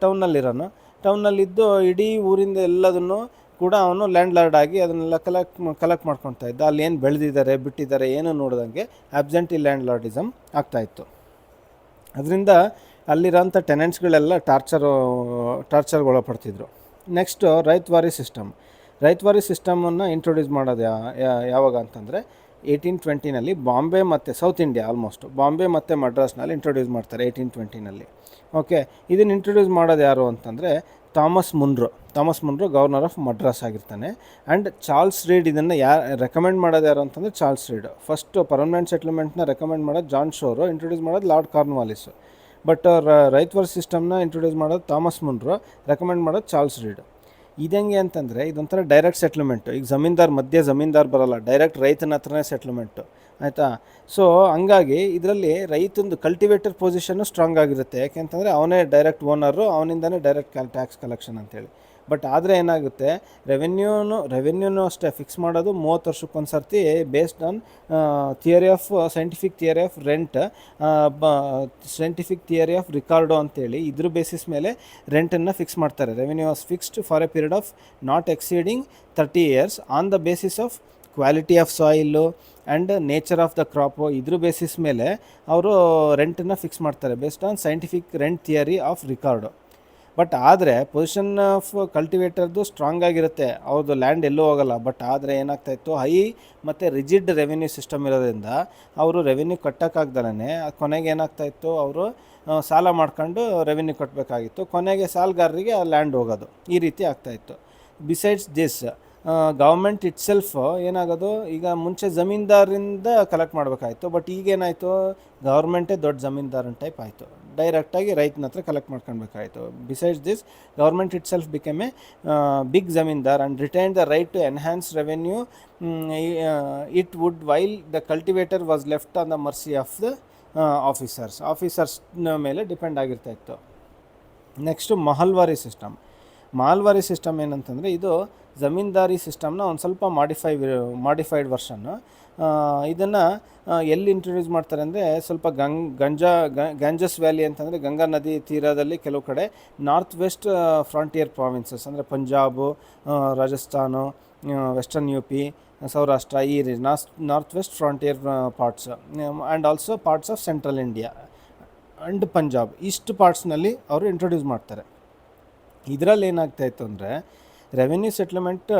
ಟೌನ್ನಲ್ಲಿರೋನು, ಟೌನ್ನಲ್ಲಿದ್ದು ಇಡೀ ಊರಿಂದ ಎಲ್ಲದನ್ನು ಕೂಡ ಅವನು ಲ್ಯಾಂಡ್ ಲಾರ್ಡ್ ಆಗಿ ಅದನ್ನೆಲ್ಲ ಕಲೆಕ್ಟ್ ಮಾಡ್ಕೊತಾ ಇದ್ದ. ಅಲ್ಲಿ ಏನು ಬೆಳೆದಿದ್ದಾರೆ ಬಿಟ್ಟಿದ್ದಾರೆ ಏನು ನೋಡ್ದಂಗೆ ಆಬ್ಸೆಂಟಿ ಲ್ಯಾಂಡ್ ಲಾರ್ಡಿಸಮ್ ಆಗ್ತಾಯಿತ್ತು. ಅದರಿಂದ ಅಲ್ಲಿರೋಂಥ ಟೆನೆಂಟ್ಸ್ಗಳೆಲ್ಲ ಟಾರ್ಚರ್ಗೆ ಒಳಪಡ್ತಿದ್ರು. ನೆಕ್ಸ್ಟು ರೈತ್ವಾರಿ ಸಿಸ್ಟಮನ್ನು ಇಂಟ್ರೊಡ್ಯೂಸ್ ಮಾಡೋದು ಯಾವಾಗ ಅಂತಂದರೆ 1820ನಲ್ಲಿ ಬಾಂಬೆ ಮತ್ತು ಸೌತ್ ಇಂಡಿಯಾ, ಆಲ್ಮೋಸ್ಟ್ ಬಾಂಬೆ ಮತ್ತು ಮಡ್ರಾಸ್ನಲ್ಲಿ ಇಂಟ್ರೊಡ್ಯೂಸ್ ಮಾಡ್ತಾರೆ 1820ನಲ್ಲಿ. ಓಕೆ, ಇದನ್ನು ಇಂಟ್ರೊಡ್ಯೂಸ್ ಮಾಡೋದು ಯಾರು ಅಂತಂದರೆ Thomas Munro governor of Madras ಆಗಿರ್ತಾನೆ. ಆ್ಯಂಡ್ ಚಾರ್ಲ್ಸ್ ರೀಡ್ ಇದನ್ನು ರೆಕಮೆಂಡ್ ಮಾಡೋದು ಯಾರು ಅಂತಂದರೆ ಚಾರ್ಲ್ಸ್ ರೀಡ್. ಫಸ್ಟು ಪರ್ಮನೆಂಟ್ ಸೆಟ್ಲ್ಮೆಂಟ್ನ ರೆಕಮೆಂಡ್ ಮಾಡೋದು ಜಾನ್ ಶೋರು, ಇಂಟ್ರೊಡ್ಯೂಸ್ ಮಾಡೋದು ಲಾರ್ಡ್ ಕಾರ್ನ್ವಾಲಿಸ್. ಬಟ್ ರೈತ್ವಾರಿ ಸಿಸ್ಟಮ್ನ ಇಂಟ್ರೊಡ್ಯೂಸ್ ಮಾಡೋದು ಥಾಮಸ್ ಮುನ್ರೋ, ರೆಕಮೆಂಡ್ ಮಾಡೋದು ಚಾರ್ಲ್ಸ್ ರೀಡ್. ಇದಂಗೆ ಅಂತಂದರೆ ಇದೊಂಥರ ಡೈರೆಕ್ಟ್ ಸೆಟ್ಲ್ಮೆಂಟು. ಈಗ ಜಮೀನ್ದಾರ್ ಬರೋಲ್ಲ, ಡೈರೆಕ್ಟ್ ರೈತನ ಹತ್ರನೇ ಸೆಟ್ಲ್ಮೆಂಟು, ಆಯಿತಾ. ಸೊ ಹಂಗಾಗಿ ಇದರಲ್ಲಿ ರೈತಂದು ಕಲ್ಟಿವೇಟರ್ ಪೊಸಿಷನ್ನು ಸ್ಟ್ರಾಂಗ್ ಆಗಿರುತ್ತೆ. ಯಾಕೆಂತಂದರೆ ಅವನೇ ಡೈರೆಕ್ಟ್ ಓನರು, ಅವನಿಂದನೇ ಡೈರೆಕ್ಟ್ ಟ್ಯಾಕ್ಸ್ ಕಲೆಕ್ಷನ್ ಅಂತೇಳಿ. ಬಟ್ ಆದರೆ ಏನಾಗುತ್ತೆ, ರೆವೆನ್ಯೂನು ಅಷ್ಟೇ ಫಿಕ್ಸ್ ಮಾಡೋದು 30 ವರ್ಷಕ್ಕೊಂದು ಸರ್ತಿ based on scientific theory of rent, scientific theory of Ricardo ಅಂತೇಳಿ ಇದ್ರ ಬೇಸಿಸ್ ಮೇಲೆ ರೆಂಟನ್ನು ಫಿಕ್ಸ್ ಮಾಡ್ತಾರೆ. Revenue was fixed for a period of not exceeding 30 years on the basis of quality of soil and nature of the crop. ಇದ್ರ ಬೇಸಿಸ್ ಮೇಲೆ ಅವರು ರೆಂಟನ್ನು ಫಿಕ್ಸ್ ಮಾಡ್ತಾರೆ based on scientific rent theory of record. But ಆದರೆ ಪೊಸಿಷನ್ ಆಫ್ ಕಲ್ಟಿವೇಟರ್ದು ಸ್ಟ್ರಾಂಗ್ ಆಗಿರುತ್ತೆ, ಅವ್ರದ್ದು ಲ್ಯಾಂಡ್ ಎಲ್ಲೂ ಹೋಗಲ್ಲ. ಬಟ್ ಆದರೆ ಏನಾಗ್ತಾಯಿತ್ತು, ಹೈ ಮತ್ತು ರಿಜಿಡ್ ರೆವೆನ್ಯೂ ಸಿಸ್ಟಮ್ ಇರೋದ್ರಿಂದ ಅವರು ರೆವೆನ್ಯೂ ಕಟ್ಟೋಕ್ಕಾಗ್ದಲೇ ಕೊನೆಗೆ ಏನಾಗ್ತಾಯಿತ್ತು, ಅವರು ಸಾಲ ಮಾಡ್ಕೊಂಡು ರೆವೆನ್ಯೂ ಕಟ್ಟಬೇಕಾಗಿತ್ತು. ಕೊನೆಗೆ ಸಾಲಗಾರರಿಗೆ ಆ ಲ್ಯಾಂಡ್ ಹೋಗೋದು, ಈ ರೀತಿ ಆಗ್ತಾಯಿತ್ತು. ಬಿಸೈಡ್ಸ್ ದಿಸ್ ಗೌರ್ಮೆಂಟ್ ಇಟ್ಸೆಲ್ಫ್ ಏನಾಗೋದು, ಈಗ ಮುಂಚೆ ಜಮೀನ್ದಾರಿಂದ ಕಲೆಕ್ಟ್ ಮಾಡಬೇಕಾಯಿತು. ಬಟ್ ಈಗೇನಾಯಿತು, ಗೌರ್ಮೆಂಟೇ ದೊಡ್ಡ ಜಮೀನ್ದಾರನ ಟೈಪ್ ಆಯಿತು, ಡೈರೆಕ್ಟಾಗಿ ರೈತನ ಹತ್ರ ಕಲೆಕ್ಟ್ ಮಾಡ್ಕೊಳ್ಬೇಕಾಯಿತು. Besides this government itself become a big zamindar and retain the right to enhance revenue it would while the cultivator was left on the mercy of the ಆಫೀಸರ್ಸ್ನ ಮೇಲೆ ಡಿಪೆಂಡ್ ಆಗಿರ್ತಾಯಿತ್ತು. ನೆಕ್ಸ್ಟು ಮಹಲ್ವಾರಿ ಸಿಸ್ಟಮ್ ಏನಂತಂದರೆ ಇದು ಜಮೀನ್ದಾರಿ ಸಿಸ್ಟಮ್ನ ಒಂದು ಸ್ವಲ್ಪ ಮಾಡಿಫೈಡ್ ವರ್ಷನ್ನು. ಇದನ್ನು ಎಲ್ಲಿ ಇಂಟ್ರೊಡ್ಯೂಸ್ ಮಾಡ್ತಾರೆ ಅಂದರೆ ಸ್ವಲ್ಪ ಗ್ಯಾಂಜಸ್ ವ್ಯಾಲಿ ಅಂತಂದರೆ ಗಂಗಾ ನದಿ ತೀರದಲ್ಲಿ ಕೆಲವು ಕಡೆ ನಾರ್ತ್ ವೆಸ್ಟ್ ಫ್ರಾಂಟಿಯರ್ ಪ್ರಾವಿನ್ಸಸ್ ಅಂದರೆ Punjab, Rajasthan, western U P, Saurashtra, ಈ north west frontier parts and also parts of central India and Punjab, ಇಷ್ಟು ಪಾರ್ಟ್ಸ್ನಲ್ಲಿ ಅವರು ಇಂಟ್ರೊಡ್ಯೂಸ್ ಮಾಡ್ತಾರೆ. ಇದರಲ್ಲಿ ಏನಾಗ್ತಾಯಿತ್ತು ಅಂದರೆ ರೆವೆನ್ಯೂ ಸೆಟ್ಲ್ಮೆಂಟ್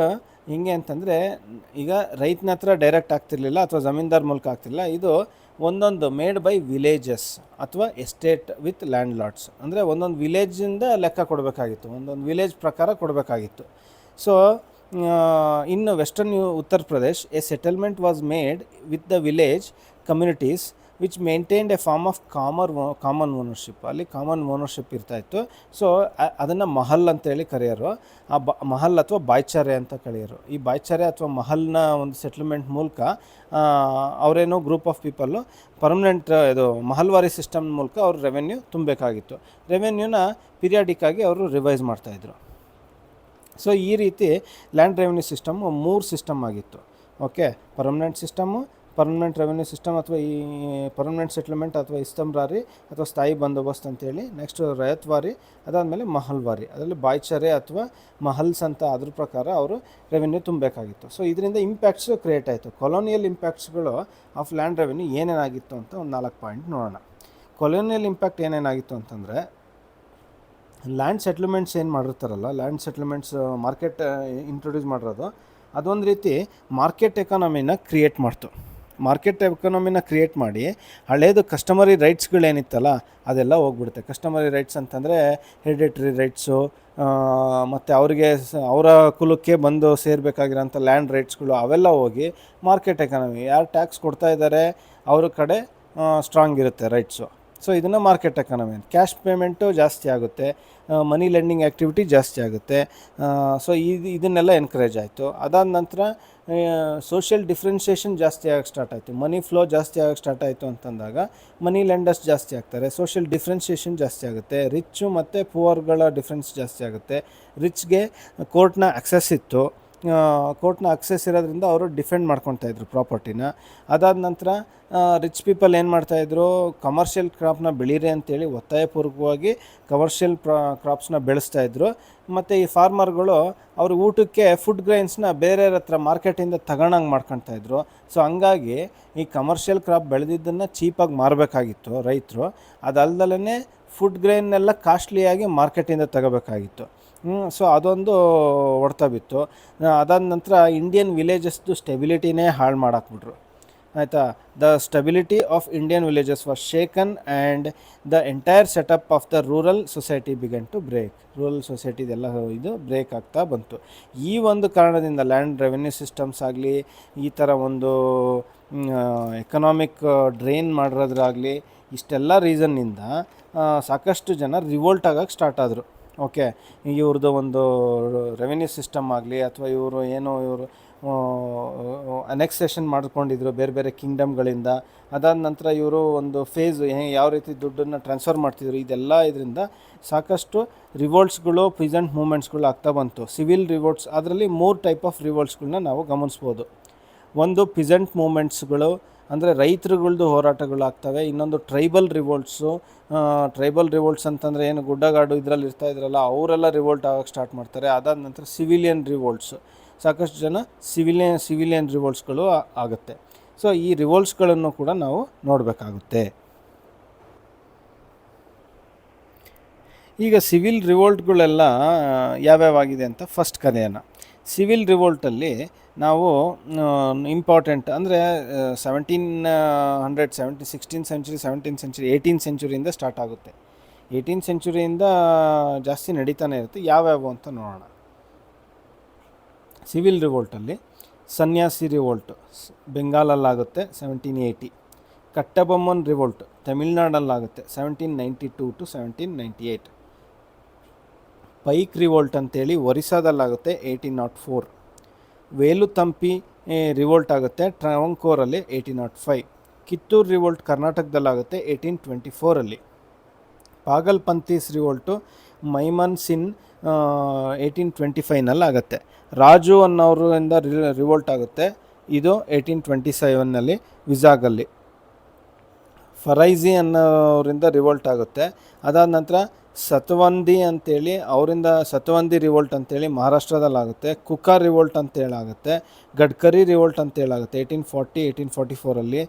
ಹಿಂಗೆ ಅಂತಂದರೆ ಈಗ ರೈತನ ಹತ್ರ ಡೈರೆಕ್ಟ್ ಆಗ್ತಿರ್ಲಿಲ್ಲ ಅಥವಾ ಜಮೀನ್ದಾರ್ ಮೂಲಕ ಆಗ್ತಿರಲಿಲ್ಲ. ಇದು ಒಂದೊಂದು ಮೇಡ್ ಬೈ ವಿಲೇಜಸ್ ಅಥವಾ ಎಸ್ಟೇಟ್ ವಿತ್ ಲ್ಯಾಂಡ್ ಲಾಟ್ಸ್, ಅಂದರೆ ಒಂದೊಂದು ವಿಲೇಜಿಂದ ಲೆಕ್ಕ ಕೊಡಬೇಕಾಗಿತ್ತು, ಒಂದೊಂದು ವಿಲೇಜ್ ಪ್ರಕಾರ ಕೊಡಬೇಕಾಗಿತ್ತು. So in western Uttar Pradesh a settlement was made with the village communities which maintained a form of common ownership. ಅಲ್ಲಿ ಕಾಮನ್ ಓನರ್ಶಿಪ್ ಇರ್ತಾಯಿತ್ತು. ಸೊ ಅದನ್ನು ಮಹಲ್ ಅಂತೇಳಿ ಕರೆಯೋರು. ಆ ಮಹಲ್ ಅಥವಾ ಬಾಯ್ಚಾರೆ ಅಂತ ಕರೆಯೋರು. ಈ ಬಾಯ್ಚಾರೆ ಅಥವಾ ಮಹಲ್ನ ಒಂದು ಸೆಟ್ಲ್ಮೆಂಟ್ ಮೂಲಕ ಅವರೇನೋ ಗ್ರೂಪ್ ಆಫ್ ಪೀಪಲ್ಲು ಪರ್ಮನೆಂಟ್ ಇದು ಮಹಲ್ವಾರಿ ಸಿಸ್ಟಮ್ ಮೂಲಕ ಅವರು ರೆವೆನ್ಯೂ ತುಂಬಬೇಕಾಗಿತ್ತು. ರೆವೆನ್ಯೂನ ಪೀರಿಯಾಡಿಕ್ಕಾಗಿ ಅವರು ರಿವೈಸ್ ಮಾಡ್ತಾಯಿದ್ರು. ಸೊ ಈ ರೀತಿ ಲ್ಯಾಂಡ್ ರೆವೆನ್ಯೂ ಸಿಸ್ಟಮ್ಮು 3 ಸಿಸ್ಟಮ್ ಆಗಿತ್ತು. ಓಕೆ, ಪರ್ಮನೆಂಟ್ ರೆವೆನ್ಯೂ ಸಿಸ್ಟಮ್ ಅಥವಾ ಈ ಪರ್ಮನೆಂಟ್ ಸೆಟ್ಲ್ಮೆಂಟ್ ಅಥವಾ ಇಸ್ತಂಬ್ರಾರಿ ಅಥವಾ ಸ್ಥಾಯಿ ಬಂದೋಬಸ್ತ್ ಅಂತೇಳಿ. ನೆಕ್ಸ್ಟ್ ರಯತ್ವಾರಿ, ಅದಾದಮೇಲೆ ಮಹಲ್ವಾರಿ. ಅದರಲ್ಲಿ ಬಾಯ್ಚರೆ ಅಥವಾ ಮಹಲ್ಸ್ ಅಂತ ಅದ್ರ ಪ್ರಕಾರ ಅವರು ರೆವೆನ್ಯೂ ತುಂಬಬೇಕಾಗಿತ್ತು. ಸೊ ಇದರಿಂದ ಇಂಪ್ಯಾಕ್ಟ್ಸ್ ಕ್ರಿಯೇಟ್ ಆಯಿತು. ಕೊಲೋನಿಯಲ್ ಇಂಪ್ಯಾಕ್ಟ್ಸ್ಗಳು ಆಫ್ ಲ್ಯಾಂಡ್ ರೆವೆನ್ಯೂ ಏನೇನಾಗಿತ್ತು ಅಂತ ಒಂದು 4 ಪಾಯಿಂಟ್ ನೋಡೋಣ. ಕೊಲೋನಿಯಲ್ ಇಂಪ್ಯಾಕ್ಟ್ ಏನೇನಾಗಿತ್ತು ಅಂತಂದರೆ ಲ್ಯಾಂಡ್ ಸೆಟ್ಲ್ಮೆಂಟ್ಸ್ ಏನು ಮಾಡಿರ್ತಾರಲ್ಲ, ಲ್ಯಾಂಡ್ ಸೆಟ್ಲ್ಮೆಂಟ್ಸ್ ಮಾರ್ಕೆಟ್ ಇಂಟ್ರೊಡ್ಯೂಸ್ ಮಾಡಿರೋದು, ಅದೊಂದು ರೀತಿ ಮಾರ್ಕೆಟ್ ಎಕಾನಮಿನ ಕ್ರಿಯೇಟ್ ಮಾಡ್ತು. ಮಾರ್ಕೆಟ್ ಎಕಾನಮಿನ ಕ್ರಿಯೇಟ್ ಮಾಡಿ ಹಳೇದು ಕಸ್ಟಮರಿ ರೈಟ್ಸ್ಗಳೇನಿತ್ತಲ್ಲ ಅದೆಲ್ಲ ಹೋಗ್ಬಿಡುತ್ತೆ. ಕಸ್ಟಮರಿ ರೈಟ್ಸ್ ಅಂತಂದರೆ ಹೆರಿಡಿಟ್ರಿ ರೈಟ್ಸು, ಮತ್ತು ಅವರಿಗೆ ಅವರ ಕುಲಕ್ಕೆ ಬಂದು ಸೇರಬೇಕಾಗಿರೋಂಥ ಲ್ಯಾಂಡ್ ರೈಟ್ಸ್ಗಳು ಅವೆಲ್ಲ ಹೋಗಿ ಮಾರ್ಕೆಟ್ ಎಕಾನಮಿ, ಯಾರು ಟ್ಯಾಕ್ಸ್ ಕೊಡ್ತಾ ಇದ್ದಾರೆ ಅವ್ರ ಕಡೆ ಸ್ಟ್ರಾಂಗ್ ಇರುತ್ತೆ ರೈಟ್ಸು. ಸೊ ಇದನ್ನು ಮಾರ್ಕೆಟ್ ಎಕಾನಮಿ. ಕ್ಯಾಶ್ ಪೇಮೆಂಟು ಜಾಸ್ತಿ ಆಗುತ್ತೆ, ಮನಿ ಲೆಂಡಿಂಗ್ ಆ್ಯಕ್ಟಿವಿಟಿ ಜಾಸ್ತಿ ಆಗುತ್ತೆ. ಸೊ ಇದನ್ನೆಲ್ಲ ಎನ್ಕರೇಜ್ ಆಯಿತು. ಅದಾದ ನಂತರ ಸೋಷಿಯಲ್ ಡಿಫ್ರೆನ್ಷಿಯೇಷನ್ ಜಾಸ್ತಿ ಆಗಕ್ಕೆ ಸ್ಟಾರ್ಟ್ ಆಯಿತು. ಮನಿ ಫ್ಲೋ ಜಾಸ್ತಿ ಆಗಕ್ಕೆ ಸ್ಟಾರ್ಟ್ ಆಯಿತು ಅಂತಂದಾಗ ಮನಿ ಲೆಂಡರ್ಸ್ ಜಾಸ್ತಿ ಆಗ್ತಾರೆ, ಸೋಷಿಯಲ್ ಡಿಫ್ರೆನ್ಷಿಯೇಷನ್ ಜಾಸ್ತಿ ಆಗುತ್ತೆ, ರಿಚ್ಚು ಮತ್ತು ಪುವರ್ಗಳ ಡಿಫ್ರೆನ್ಸ್ ಜಾಸ್ತಿ ಆಗುತ್ತೆ. ರಿಚ್ಗೆ ಕೋರ್ಟ್ನ ಆಕ್ಸೆಸ್ ಇತ್ತು, ಕೋರ್ಟ್ನ ಆಕ್ಸೆಸ್ ಇರೋದ್ರಿಂದ ಅವರು ಡಿಫೆಂಡ್ ಮಾಡ್ಕೊತಾಯಿದ್ರು ಪ್ರಾಪರ್ಟಿನ. ಅದಾದ ನಂತರ ರಿಚ್ ಪೀಪಲ್ ಏನು ಮಾಡ್ತಾಯಿದ್ರು, ಕಮರ್ಷಿಯಲ್ ಕ್ರಾಪ್ನ ಬೆಳೀರಿ ಅಂತೇಳಿ ಒತ್ತಾಯಪೂರ್ವಕವಾಗಿ ಕಮರ್ಷಿಯಲ್ ಕ್ರಾಪ್ಸ್ನ ಬೆಳೆಸ್ತಾಯಿದ್ರು. ಮತ್ತು ಈ ಫಾರ್ಮರ್ಗಳು ಅವ್ರ ಊಟಕ್ಕೆ ಫುಡ್ ಗ್ರೈನ್ಸ್ನ ಬೇರೆಯವ್ರ ಹತ್ರ ಮಾರ್ಕೆಟಿಂದ ತಗೊಳಂಗೆ ಮಾಡ್ಕೊತಾಯಿದ್ರು. ಸೊ ಹಂಗಾಗಿ ಈ ಕಮರ್ಷಿಯಲ್ ಕ್ರಾಪ್ ಬೆಳೆದಿದ್ದನ್ನು ಚೀಪಾಗಿ ಮಾರಬೇಕಾಗಿತ್ತು ರೈತರು. ಅದಲ್ದಲೇ ಫುಡ್ ಗ್ರೈನ್ನೆಲ್ಲ ಕಾಸ್ಟ್ಲಿಯಾಗಿ ಮಾರ್ಕೆಟಿಂದ ತಗೋಬೇಕಾಗಿತ್ತು. ಸೊ ಅದೊಂದು ಹೊಡ್ತ ಬಿತ್ತು. ಅದಾದ ನಂತರ ಇಂಡಿಯನ್ ವಿಲೇಜಸ್ದು ಸ್ಟೆಬಿಲಿಟಿನೇ ಹಾಳು ಮಾಡಾಕ್ಬಿಟ್ರು. ಆಯಿತಾ, the stability of Indian villages was shaken and the entire setup of the rural society began to break. Rural ಸೊಸೈಟಿದೆಲ್ಲ ಇದು ಬ್ರೇಕ್ ಆಗ್ತಾ ಬಂತು. ಈ ಒಂದು ಕಾರಣದಿಂದ ಲ್ಯಾಂಡ್ ರೆವೆನ್ಯೂ ಸಿಸ್ಟಮ್ಸ್ ಆಗಲಿ, ಈ ಥರ ಒಂದು ಎಕನಾಮಿಕ್ ಡ್ರೈನ್ ಮಾಡಿರೋದ್ರಾಗಲಿ, ಇಷ್ಟೆಲ್ಲ ರೀಸನ್ನಿಂದ ಸಾಕಷ್ಟು ಜನ ರಿವೋಲ್ಟ್ ಆಗೋಕ್ಕೆ ಸ್ಟಾರ್ಟ್ ಆದರು. ಓಕೆ, ಇವ್ರದ್ದು ಒಂದು ರೆವೆನ್ಯೂ ಸಿಸ್ಟಮ್ ಆಗಲಿ ಅಥವಾ ಇವರು ಅನೆಕ್ಸೇಷನ್ ಮಾಡ್ಕೊಂಡಿದ್ರು ಬೇರೆ ಬೇರೆ ಕಿಂಗ್ಡಮ್ಗಳಿಂದ. ಅದಾದ ನಂತರ ಇವರು ಒಂದು ಫೇಸ್ ಯಾವ ರೀತಿ ದುಡ್ಡನ್ನು ಟ್ರಾನ್ಸ್ಫರ್ ಮಾಡ್ತಿದ್ರು, ಇದರಿಂದ ಸಾಕಷ್ಟು ರಿವೋಲ್ಟ್ಸ್ಗಳು, ಪೀಸೆಂಟ್ ಮೂಮೆಂಟ್ಸ್ಗಳು ಆಗ್ತಾ ಬಂತು. ಸಿವಿಲ್ ರಿವೋಲ್ಟ್ಸ್, ಅದರಲ್ಲಿ 3 ಟೈಪ್ ಆಫ್ ರಿವೋಲ್ಟ್ಸ್ಗಳನ್ನ ನಾವು ಗಮನಿಸ್ಬೋದು. ಒಂದು ಪೀಸೆಂಟ್ ಮೂಮೆಂಟ್ಸ್ಗಳು ಅಂದರೆ ರೈತರುಗಳ್ದು ಹೋರಾಟಗಳು ಆಗ್ತವೆ. ಇನ್ನೊಂದು ಟ್ರೈಬಲ್ ರಿವೋಲ್ಟ್ಸ್ ಅಂತಂದರೆ ಏನು ಗುಡ್ಡಗಾಡು ಇದರಲ್ಲಿ ಇದ್ರಲ್ಲ ಅವರೆಲ್ಲ ರಿವೋಲ್ಟ್ ಆಗೋಕ್ಕೆ ಸ್ಟಾರ್ಟ್ ಮಾಡ್ತಾರೆ. ಅದಾದ ನಂತರ ಸಿವಿಲಿಯನ್ ರಿವೋಲ್ಟ್ಸ್, ಸಾಕಷ್ಟು ಜನ ಸಿವಿಲಿಯನ್ ರಿವೋಲ್ಟ್ಸ್ಗಳು ಆಗುತ್ತೆ. ಸೊ ಈ ರಿವೋಲ್ಟ್ಸ್ಗಳನ್ನು ಕೂಡ ನಾವು ನೋಡಬೇಕಾಗುತ್ತೆ. ಈಗ ಸಿವಿಲ್ ರಿವೋಲ್ಟ್ಗಳೆಲ್ಲ ಯಾವ್ಯಾವಾಗಿದೆ ಅಂತ ಫಸ್ಟ್ ಕಲಿಯೋಣ. ಸಿವಿಲ್ ರಿವೋಲ್ಟಲ್ಲಿ ನಾವು ಇಂಪಾರ್ಟೆಂಟ್ ಅಂದರೆ 16th century, 17th century, 18th ಸೆಂಚುರಿಯಿಂದ start ಆಗುತ್ತೆ. 18th ಸೆಂಚುರಿಯಿಂದ ಜಾಸ್ತಿ ನಡೀತಾನೆ ಇರುತ್ತೆ. ಯಾವ್ಯಾವು ಅಂತ ನೋಡೋಣ. ಸಿವಿಲ್ ರಿವೋಲ್ಟಲ್ಲಿ ಸನ್ಯಾಸಿ ರಿವೋಲ್ಟ್ ಬೆಂಗಾಲಲ್ಲಾಗುತ್ತೆ 1780. ಕಟ್ಟಬೊಮ್ಮನ್ ರಿವೋಲ್ಟ್ ತಮಿಳ್ನಾಡಲ್ಲಾಗುತ್ತೆ 1792 to 1798. ಪೈಕ್ ರಿವೋಲ್ಟ್ ಅಂತೇಳಿ ಒರಿಸ್ಸಾದಲ್ಲಾಗುತ್ತೆ 1804. ವೇಲುತಂಪಿ ರಿವೋಲ್ಟ್ ಆಗುತ್ತೆ ಟ್ರಾವಂಕೋರಲ್ಲಿ 1805. ಕಿತ್ತೂರು ರಿವೋಲ್ಟ್ ಕರ್ನಾಟಕದಲ್ಲಾಗುತ್ತೆ 1824. ಪಾಗಲ್ಪಂತೀಸ್ ರಿವೋಲ್ಟು ಮೈಮನ್ ಸಿನ್ 1825ನಲ್ಲಿ ಆಗುತ್ತೆ. ರಾಜು ಅನ್ನೋರಿಂದ ರಿವೋಲ್ಟ್ ಆಗುತ್ತೆ, ಇದು 1827ನಲ್ಲಿ ವಿಜಾಗಲ್ಲಿ. ಫರೈಜಿ ಅನ್ನೋರಿಂದ ರಿವೋಲ್ಟ್ ಆಗುತ್ತೆ. ಅದಾದ ನಂತರ ಸತವಂದಿ ಅಂತೇಳಿ ಅವರಿಂದ ಸತವಂದಿ ರಿವೋಲ್ಟ್ ಅಂತೇಳಿ ಮಹಾರಾಷ್ಟ್ರದಲ್ಲಾಗುತ್ತೆ. ಕುಕಾ ರಿವೋಲ್ಟ್ ಅಂತೇಳಾಗುತ್ತೆ. ಗಡ್ಕರಿ ರಿವೋಲ್ಟ್ ಅಂತೇಳಾಗುತ್ತೆ 1844ಅಲ್ಲಿ.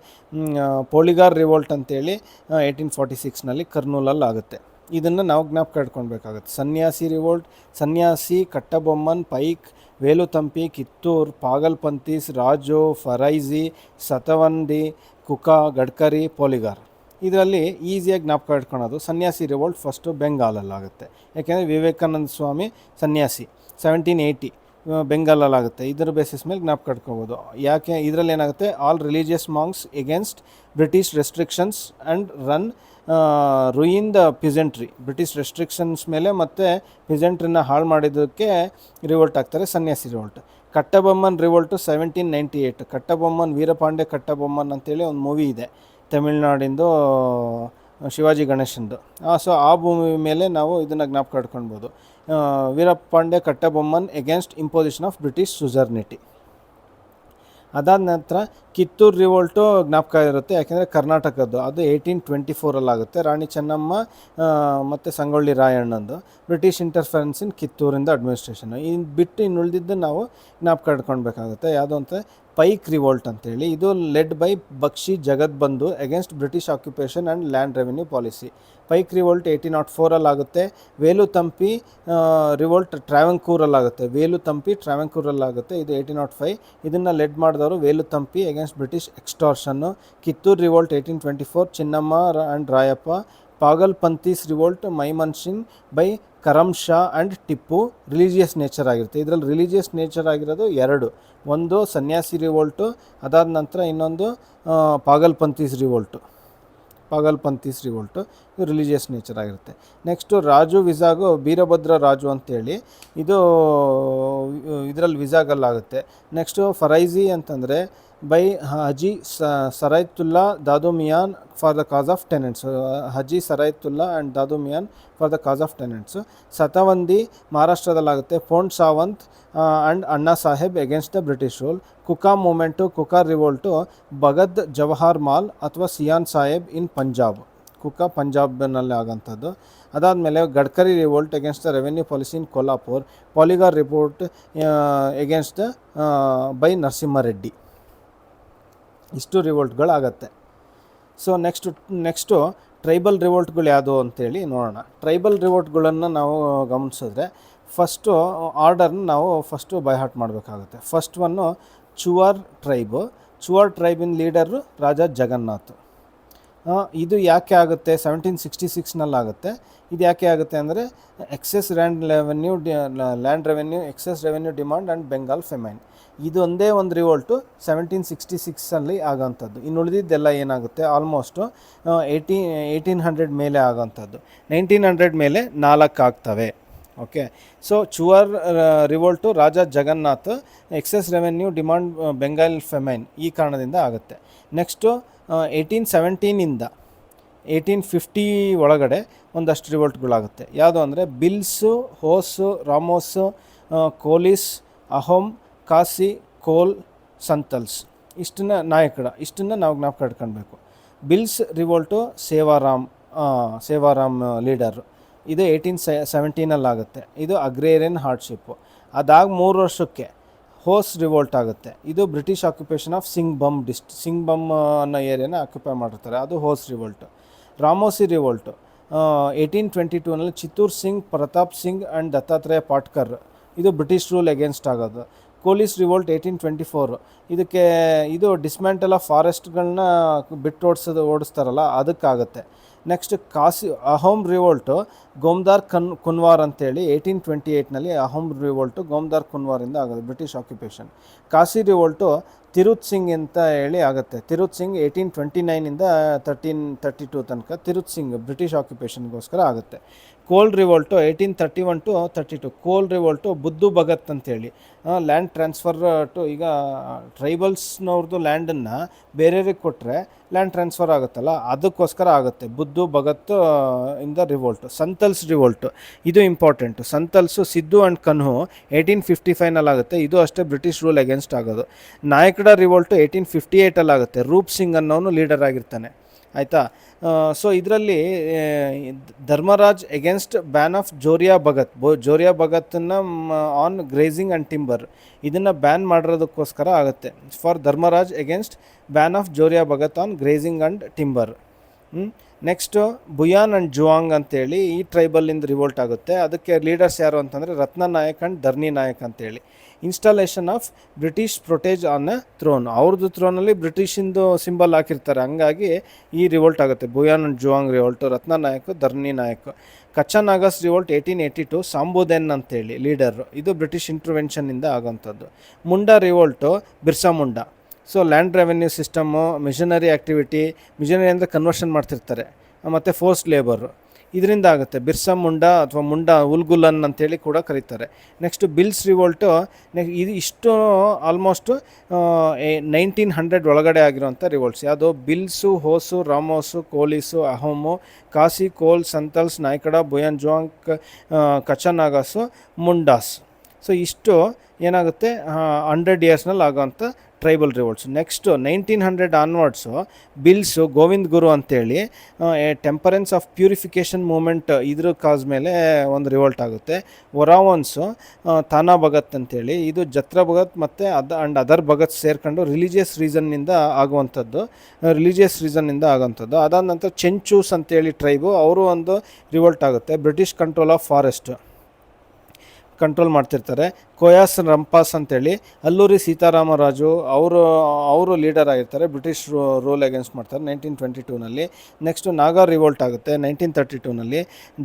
ಪೋಲಿಗಾರ್ ರಿವೋಲ್ಟ್ ಅಂತೇಳಿ 1846ನಲ್ಲಿ ಕರ್ನೂಲಲ್ಲಾಗುತ್ತೆ. ಇದನ್ನು ನಾವು ಜ್ಞಾಪಕ ಇಟ್ಕೊಳ್ಬೇಕಾಗುತ್ತೆ. ಸನ್ಯಾಸಿ ರಿವೋಲ್ಟ್, ಸನ್ಯಾಸಿ, ಕಟ್ಟಬೊಮ್ಮನ್, ಪೈಕ್, ವೇಲುತಂಪಿ, ಕಿತ್ತೂರ್, ಪಾಗಲ್ಪಂತೀಸ್, ರಾಜು, ಫರೈಜಿ, ಸತವಂದಿ, ಕುಕಾ, ಗಡ್ಕರಿ, ಪೋಲಿಗಾರ್. ಇದರಲ್ಲಿ ಈಸಿಯಾಗಿ ಜ್ಞಾಪಕ ಇಟ್ಕೊಳೋದು ಸನ್ಯಾಸಿ ರಿವೋಲ್ಟ್ ಫಸ್ಟು ಬೆಂಗಾಲಲ್ಲಾಗುತ್ತೆ. ಯಾಕೆಂದರೆ ವಿವೇಕಾನಂದ ಸ್ವಾಮಿ ಸನ್ಯಾಸಿ 1780 ಬೆಂಗಾಲಲ್ಲಾಗುತ್ತೆ. ಇದರ ಬೇಸಿಸ್ ಮೇಲೆ ಜ್ಞಾಪಕ ಇಟ್ಕೋಬೋದು. ಯಾಕೆ ಇದರಲ್ಲಿ ಏನಾಗುತ್ತೆ, all religious monks against British restrictions and run ruin the peasantry. British restrictions ಮೇಲೆ ಮತ್ತು ಪಿಜೆಂಟ್ರಿನ ಹಾಳು ಮಾಡಿದ್ದಕ್ಕೆ ರಿವೋಲ್ಟ್ ಆಗ್ತಾರೆ, ಸನ್ಯಾಸಿ ರಿವೋಲ್ಟ್. ಕಟ್ಟಬೊಮ್ಮನ್ ರಿವೋಲ್ಟು 1798. ಕಟ್ಟಬೊಮ್ಮನ್, ವೀರಪಾಂಡೆ ಕಟ್ಟಬೊಮ್ಮನ್ ಅಂತೇಳಿ ಒಂದು ಮೂವಿ ಇದೆ ತಮಿಳ್ನಾಡಿಂದು, ಶಿವಾಜಿ ಗಣೇಶಂದು. ಸೊ ಆ ಭೂಮಿ ಮೇಲೆ ನಾವು ಇದನ್ನು ಜ್ಞಾಪಕ ಇಟ್ಕೊಳ್ಬೋದು. ವೀರಪಾಂಡೆ Kattabomman against imposition of British ಸುಜರ್ನಿಟಿ. ಅದಾದ ನಂತರ ಕಿತ್ತೂರು ರಿವೋಲ್ಟು ಜ್ಞಾಪಕ ಇರುತ್ತೆ, ಯಾಕೆಂದರೆ ಕರ್ನಾಟಕದ್ದು. ಅದು 1824ಅಲ್ಲಾಗುತ್ತೆ. ರಾಣಿ ಚೆನ್ನಮ್ಮ ಮತ್ತು ಸಂಗೊಳ್ಳಿ ರಾಯಣ್ಣಂದು ಬ್ರಿಟಿಷ್ ಇಂಟರ್ಫರೆನ್ಸ್ ಇನ್ ಕಿತ್ತೂರಿಂದ ಅಡ್ಮಿನಿಸ್ಟ್ರೇಷನ್. ಇನ್ನು ಬಿಟ್ಟು ಇನ್ನು ಉಳಿದಿದ್ದು ನಾವು ಜ್ಞಾಪಕ ಇಟ್ಕೊಳ್ಬೇಕಾಗುತ್ತೆ. ಯಾವುದು ಅಂತ ಪೈಕ್ ರಿವೋಲ್ಟ್ ಅಂತೇಳಿ. ಇದು LED by Bakshi ಜಗತ್ಬಂಧು against British occupation and land revenue policy. Pike revolt 1804ಅಲ್ಲಾಗುತ್ತೆ. ವೇಲುತಂಪಿ revolt ಟ್ರಾವೆಂಕೂರಲ್ಲಾಗುತ್ತೆ. ವೇಲುತಂಪಿ ಟ್ರಾವೆಂಕೂರಲ್ಲಾಗುತ್ತೆ. ಇದು 1805. ಇದನ್ನು ಲೆಡ್ ಮಾಡಿದವರು ವೇಲುತಂಪಿ against British ಎಕ್ಸ್ಟಾರ್ಷನ್ನು. Kittur revolt 1824 Chinnamma and Rayappa. ಪಾಗಲ್ಪಂತೀಸ್ revolt ಮೈಮನ್ಸಿಂಗ್ by Karam Shah and Tipu. Religious nature ಆಗಿರುತ್ತೆ. ಇದರಲ್ಲಿ ರಿಲಿಜಿಯಸ್ ನೇಚರ್ ಆಗಿರೋದು ಎರಡು, ಒಂದು ಸನ್ಯಾಸಿ ರಿವೋಲ್ಟು, ಅದಾದ ನಂತರ ಇನ್ನೊಂದು ಪಾಗಲ್ಪಂತೀಸ್ ರಿವೋಲ್ಟು. ಇದು ರಿಲಿಜಿಯಸ್ ನೇಚರ್ ಆಗಿರುತ್ತೆ. ನೆಕ್ಸ್ಟು ರಾಜು ವಿಜಾಗು ಬೀರಭದ್ರ ರಾಜು ಅಂತೇಳಿ, ಇದು ಇದರಲ್ಲಿ ವಿಜಾಗಲ್ಲಾಗುತ್ತೆ. ನೆಕ್ಸ್ಟು ಫರೈಜಿ ಅಂತಂದರೆ by Haji Shariatullah Dadu Miyan for the cause of tenants. Haji Shariatullah and Dadu Miyan for the cause of tenants. Satavandi ಮಹಾರಾಷ್ಟ್ರದಲ್ಲಾಗುತ್ತೆ. Phond Sawant and Anna Saheb against the British rule. Kuka movement, ಕುಕಾರ್ ರಿವೋಲ್ಟು ಭಗತ್ ಜವಾಹರ್ ಮಾಲ್ ಅಥವಾ ಸಿಯಾನ್ ಸಾಹೇಬ್ ಇನ್ ಪಂಜಾಬ್. ಕುಕಾ ಪಂಜಾಬ್ನಲ್ಲಿ ಆಗೋಂಥದ್ದು. ಅದಾದಮೇಲೆ Gadkari revolt against the revenue policy in Kolhapur. ಪಾಲಿಗಾರ್ revolt against by Narasimha Reddy. ಇಷ್ಟು ರಿವೋಲ್ಟ್ಗಳಾಗತ್ತೆ. ಸೊ ನೆಕ್ಸ್ಟು ಟ್ರೈಬಲ್ ರಿವೋಲ್ಟ್ಗಳು ಯಾವುದು ಅಂತೇಳಿ ನೋಡೋಣ. ಟ್ರೈಬಲ್ ರಿವೋಲ್ಟ್ಗಳನ್ನು ನಾವು ಗಮನಿಸಿದ್ರೆ ಫಸ್ಟು ಆರ್ಡರ್ನ ನಾವು ಫಸ್ಟು ಬೈ ಹಾರ್ಟ್ ಮಾಡಬೇಕಾಗುತ್ತೆ. ಫಸ್ಟ್ ಒನ್ನು ಚುವಾರ್ ಟ್ರೈಬು. ಚುವಾರ್ ಟ್ರೈಬಿನ ಲೀಡರು ರಾಜ ಜಗನ್ನಾಥ್. ಇದು ಯಾಕೆ ಆಗುತ್ತೆ, 1766ನಲ್ಲಾಗುತ್ತೆ. ಇದು ಯಾಕೆ ಆಗುತ್ತೆ ಅಂದರೆ excess land revenue excess revenue demand and Bengal famine. ಇದು ಒಂದೇ ಒಂದು ರಿವೋಲ್ಟು 1766ಅಲ್ಲಿ ಆಗೋಂಥದ್ದು. ಇನ್ನು ಉಳಿದಿದ್ದೆಲ್ಲ ಏನಾಗುತ್ತೆ, ಆಲ್ಮೋಸ್ಟು 1800 ಮೇಲೆ ಆಗೋಂಥದ್ದು. 1900 ಮೇಲೆ 4 ಆಗ್ತವೆ. Okay, so Chuar revolt Raja Jagannath excess revenue demand Bengal famine ಈ ಕಾರಣದಿಂದ ಆಗುತ್ತೆ. ನೆಕ್ಸ್ಟು 1817ಇಂದ 1850 ಒಳಗಡೆ ಒಂದಷ್ಟು ರಿವೋಲ್ಟ್ಗಳಾಗುತ್ತೆ. ಯಾವುದು ಅಂದರೆ ಬಿಲ್ಸು, ಹೋಸು, ರಾಮೋಸು, ಕೋಲಿಸ್, ಅಹೋಮ್, ಕಾಸಿ, ಕೋಲ್, ಸಂತಲ್ಸ್. ಇಷ್ಟನ್ನು ನಾವು ಜ್ಞಾಪಕ ಇಟ್ಕೊಳ್ಬೇಕು. Bhils revolt Sewaram leader. ಇದು 1817ಅಲ್ಲಾಗುತ್ತೆ. ಇದು ಅಗ್ರೇರಿಯನ್ ಹಾರ್ಡ್ಶಿಪ್ಪು. ಅದಾದ 3 ವರ್ಷಕ್ಕೆ ಹೋಸ್ ರಿವೋಲ್ಟ್ ಆಗುತ್ತೆ. ಇದು ಬ್ರಿಟಿಷ್ ಆಕ್ಯುಪೇಷನ್ ಆಫ್ ಸಿಂಗ್ಬಮ್ ಅನ್ನೋ ಏರಿಯಾನ ಆಕ್ಯುಪೈ ಮಾಡಿರ್ತಾರೆ, ಅದು ಹೋಸ್ ರಿವೋಲ್ಟು. ರಾಮೋಸಿ ರಿವೋಲ್ಟು 1822ನಲ್ಲಿ ಚಿತ್ತೂರ್ ಸಿಂಗ್, ಪ್ರತಾಪ್ ಸಿಂಗ್ ಆ್ಯಂಡ್ ದತ್ತಾತ್ರೇಯ ಪಾಟ್ಕರ್, ಇದು ಬ್ರಿಟಿಷ್ ರೂಲ್ ಅಗೇನ್ಸ್ಟ್ ಆಗೋದು. ಕೋಲಿಸ್ ರಿವೋಲ್ಟ್ 1824, ಇದು dismantle of ಫಾರೆಸ್ಟ್ಗಳನ್ನ ಓಡಿಸ್ತಾರಲ್ಲ ಅದಕ್ಕಾಗುತ್ತೆ. Next Ahom ರಿವೋಲ್ಟು ಗೋಮ್ದಾರ್ Kunwar ಅಂತೇಳಿ 1828ನಲ್ಲಿ ಅಹೋಮ್ ರಿವೋಲ್ಟು ಗೋಮ್ದಾರ್ ಕುನ್ವಾರಿಂದ ಆಗೋದು, ಬ್ರಿಟಿಷ್ ಆಕ್ಯುಪೇಷನ್. ಕಾಸಿ ರಿವೋಲ್ಟು ತಿರುತ್ ಸಿಂಗ್ ಅಂತ ಹೇಳಿ ಆಗುತ್ತೆ. ತಿರುತ್ ಸಿಂಗ್ 1829ಇಂದ 1332 ತನಕ ತಿರುತ್ ಸಿಂಗ್ ಬ್ರಿಟಿಷ್ ಆಕ್ಯುಪೇಷನ್ಗೋಸ್ಕರ ಆಗುತ್ತೆ. ಕೋಲ್ ರಿವೋಲ್ಟು 1831 to 32, ಕೋಲ್ ರಿವೋಲ್ಟು ಬುದ್ದು ಭಗತ್ ಅಂತೇಳಿ ಲ್ಯಾಂಡ್ ಟ್ರಾನ್ಸ್ಫರ್ ಟು, ಈಗ ಟ್ರೈಬಲ್ಸ್ನವ್ರದ್ದು ಲ್ಯಾಂಡನ್ನು ಬೇರೆಯವ್ರಿಗೆ ಕೊಟ್ಟರೆ ಲ್ಯಾಂಡ್ ಟ್ರಾನ್ಸ್ಫರ್ ಆಗುತ್ತಲ್ಲ, ಅದಕ್ಕೋಸ್ಕರ ಆಗುತ್ತೆ ಬುದ್ದು ಭಗತ್ ಇನ್ ದ ರಿವೋಲ್ಟು. ಸಂತಲ್ಸ್ ರಿವೋಲ್ಟು ಇದು ಇಂಪಾರ್ಟೆಂಟು. ಸಂತಲ್ಸು ಸಿದ್ದು ಆ್ಯಂಡ್ ಕನ್ಹು 1855ನಲ್ಲಿ ಆಗುತ್ತೆ, ಇದು ಅಷ್ಟೇ ಬ್ರಿಟಿಷ್ ರೂಲ್ ಅಗೇನ್ಸ್ಟ್ ಆಗೋದು. ನಾಯಕಡ ರಿವೋಲ್ಟು 1858ಅಲ್ಲಿ ಆಗುತ್ತೆ, ರೂಪ್ ಸಿಂಗ್ ಅನ್ನೋನು ಲೀಡರ್ ಆಗಿರ್ತಾನೆ, ಆಯಿತಾ. ಸೊ ಇದರಲ್ಲಿ Dharmaraj against ban of Joria Bhagat, Joria ಭಗತನ್ನು ಆನ್ ಗ್ರೇಜಿಂಗ್ ಆ್ಯಂಡ್ ಟಿಂಬರ್, ಇದನ್ನು ಬ್ಯಾನ್ ಮಾಡಿರೋದಕ್ಕೋಸ್ಕರ ಆಗುತ್ತೆ. For Dharmaraj against ban of Joria Bhagat on grazing and timber. Next Bhuyan and Juang ಅಂತೇಳಿ ಈ ಟ್ರೈಬಲ್ಲಿಂದ ರಿವೋಲ್ಟ್ ಆಗುತ್ತೆ. ಅದಕ್ಕೆ ಲೀಡರ್ಸ್ ಯಾರು ಅಂತಂದರೆ ರತ್ನ ನಾಯಕ್ ಆ್ಯಂಡ್ ಧರ್ನಿ ನಾಯಕ್ ಅಂತೇಳಿ. Installation of British protege on a throne, ಅವ್ರದ್ದು ಥ್ರೋನಲ್ಲಿ ಬ್ರಿಟಿಷಿಂದು ಸಿಂಬಲ್ ಹಾಕಿರ್ತಾರೆ, ಹಂಗಾಗಿ ಈ ರಿವೋಲ್ಟ್ ಆಗುತ್ತೆ. Bhuyan and Juang ರಿವೋಲ್ಟು, Ratna Nayak, Dharni Nayak. Kachanagas revolt 1882, Sambhudan ಅಂತೇಳಿ ಲೀಡರು, ಇದು ಬ್ರಿಟಿಷ್ ಇಂಟರ್ವೆನ್ಷನ್ನಿಂದ ಆಗೋಂಥದ್ದು. Munda revolt Birsa Munda. So land revenue system, missionary activity, missionary ಅಂದರೆ ಕನ್ವರ್ಷನ್ ಮಾಡ್ತಿರ್ತಾರೆ, ಮತ್ತು ಫೋರ್ಸ್ಡ್ ಲೇಬರು, ಇದರಿಂದ ಆಗುತ್ತೆ. ಬಿರ್ಸಾ ಮುಂಡಾ ಅಥವಾ ಮುಂಡಾ ಉಲ್ಗುಲನ್ ಅಂತೇಳಿ ಕೂಡ ಕರೀತಾರೆ. ನೆಕ್ಸ್ಟು ಬಿಲ್ಸ್ ರಿವೋಲ್ಟು, ಇದು ಇಷ್ಟು ಆಲ್ಮೋಸ್ಟು 1900 ಒಳಗಡೆ ಆಗಿರೋಂಥ ರಿವೋಲ್ಟ್ಸ್. ಯಾವುದು? ಬಿಲ್ಸು, ಹೋಸು, ರಾಮೋಸು, ಕೋಲಿಸು, ಅಹೋಮು, ಕಾಸಿ, ಕೋಲ್, ಸಂತಲ್ಸ್, ನಾಯ್ಕಡ, ಬುಯಾನ್ ಜುವಾಂಗ್, ಕಚನಾಗಾಸು, ಮುಂಡಾಸ್. ಸೊ ಇಷ್ಟು ಏನಾಗುತ್ತೆ 100 ಇಯರ್ಸ್ನಲ್ಲಿ ಆಗೋವಂಥ tribal revolts. Next 1900 onwards Bhils, Govind Guru ಅಂತೇಳಿ ಟೆಂಪರೆನ್ಸ್ ಆಫ್ ಪ್ಯೂರಿಫಿಕೇಷನ್ ಮೂಮೆಂಟ್ ಇದ್ರ ಕಾಸ್ ಮೇಲೆ ಒಂದು ರಿವೋಲ್ಟ್ ಆಗುತ್ತೆ. ಒರಾವನ್ಸು ತಾನಾ ಭಗತ್ ಅಂತೇಳಿ, ಇದು ಜತ್ರ ಭಗತ್ ಮತ್ತು ಅದರ್ ಭಗತ್ ಸೇರ್ಕೊಂಡು ರಿಲಿಜಿಯಸ್ ರೀಸನ್ನಿಂದ ಆಗುವಂಥದ್ದು, ಅದಾದ ನಂತರ ಚೆಂಚೂಸ್ ಅಂತೇಳಿ ಟ್ರೈಬು, ಅವರು ಒಂದು ರಿವೋಲ್ಟ್ ಆಗುತ್ತೆ. British control of forest control ಮಾಡ್ತಿರ್ತಾರೆ. ಕೊಯಾಸ್ ರಂಪಾಸ್ ಅಂತೇಳಿ ಅಲ್ಲೂರಿ ಸೀತಾರಾಮರಾಜು ಅವರು ಲೀಡರ್ ಆಗಿರ್ತಾರೆ, ಬ್ರಿಟಿಷ್ ರೂಲ್ ಅಗೇನ್ಸ್ಟ್ ಮಾಡ್ತಾರೆ 1922ನಲ್ಲಿ. ನೆಕ್ಸ್ಟು ನಾಗಾ ರಿವೋಲ್ಟ್ ಆಗುತ್ತೆ 1932ನಲ್ಲಿ.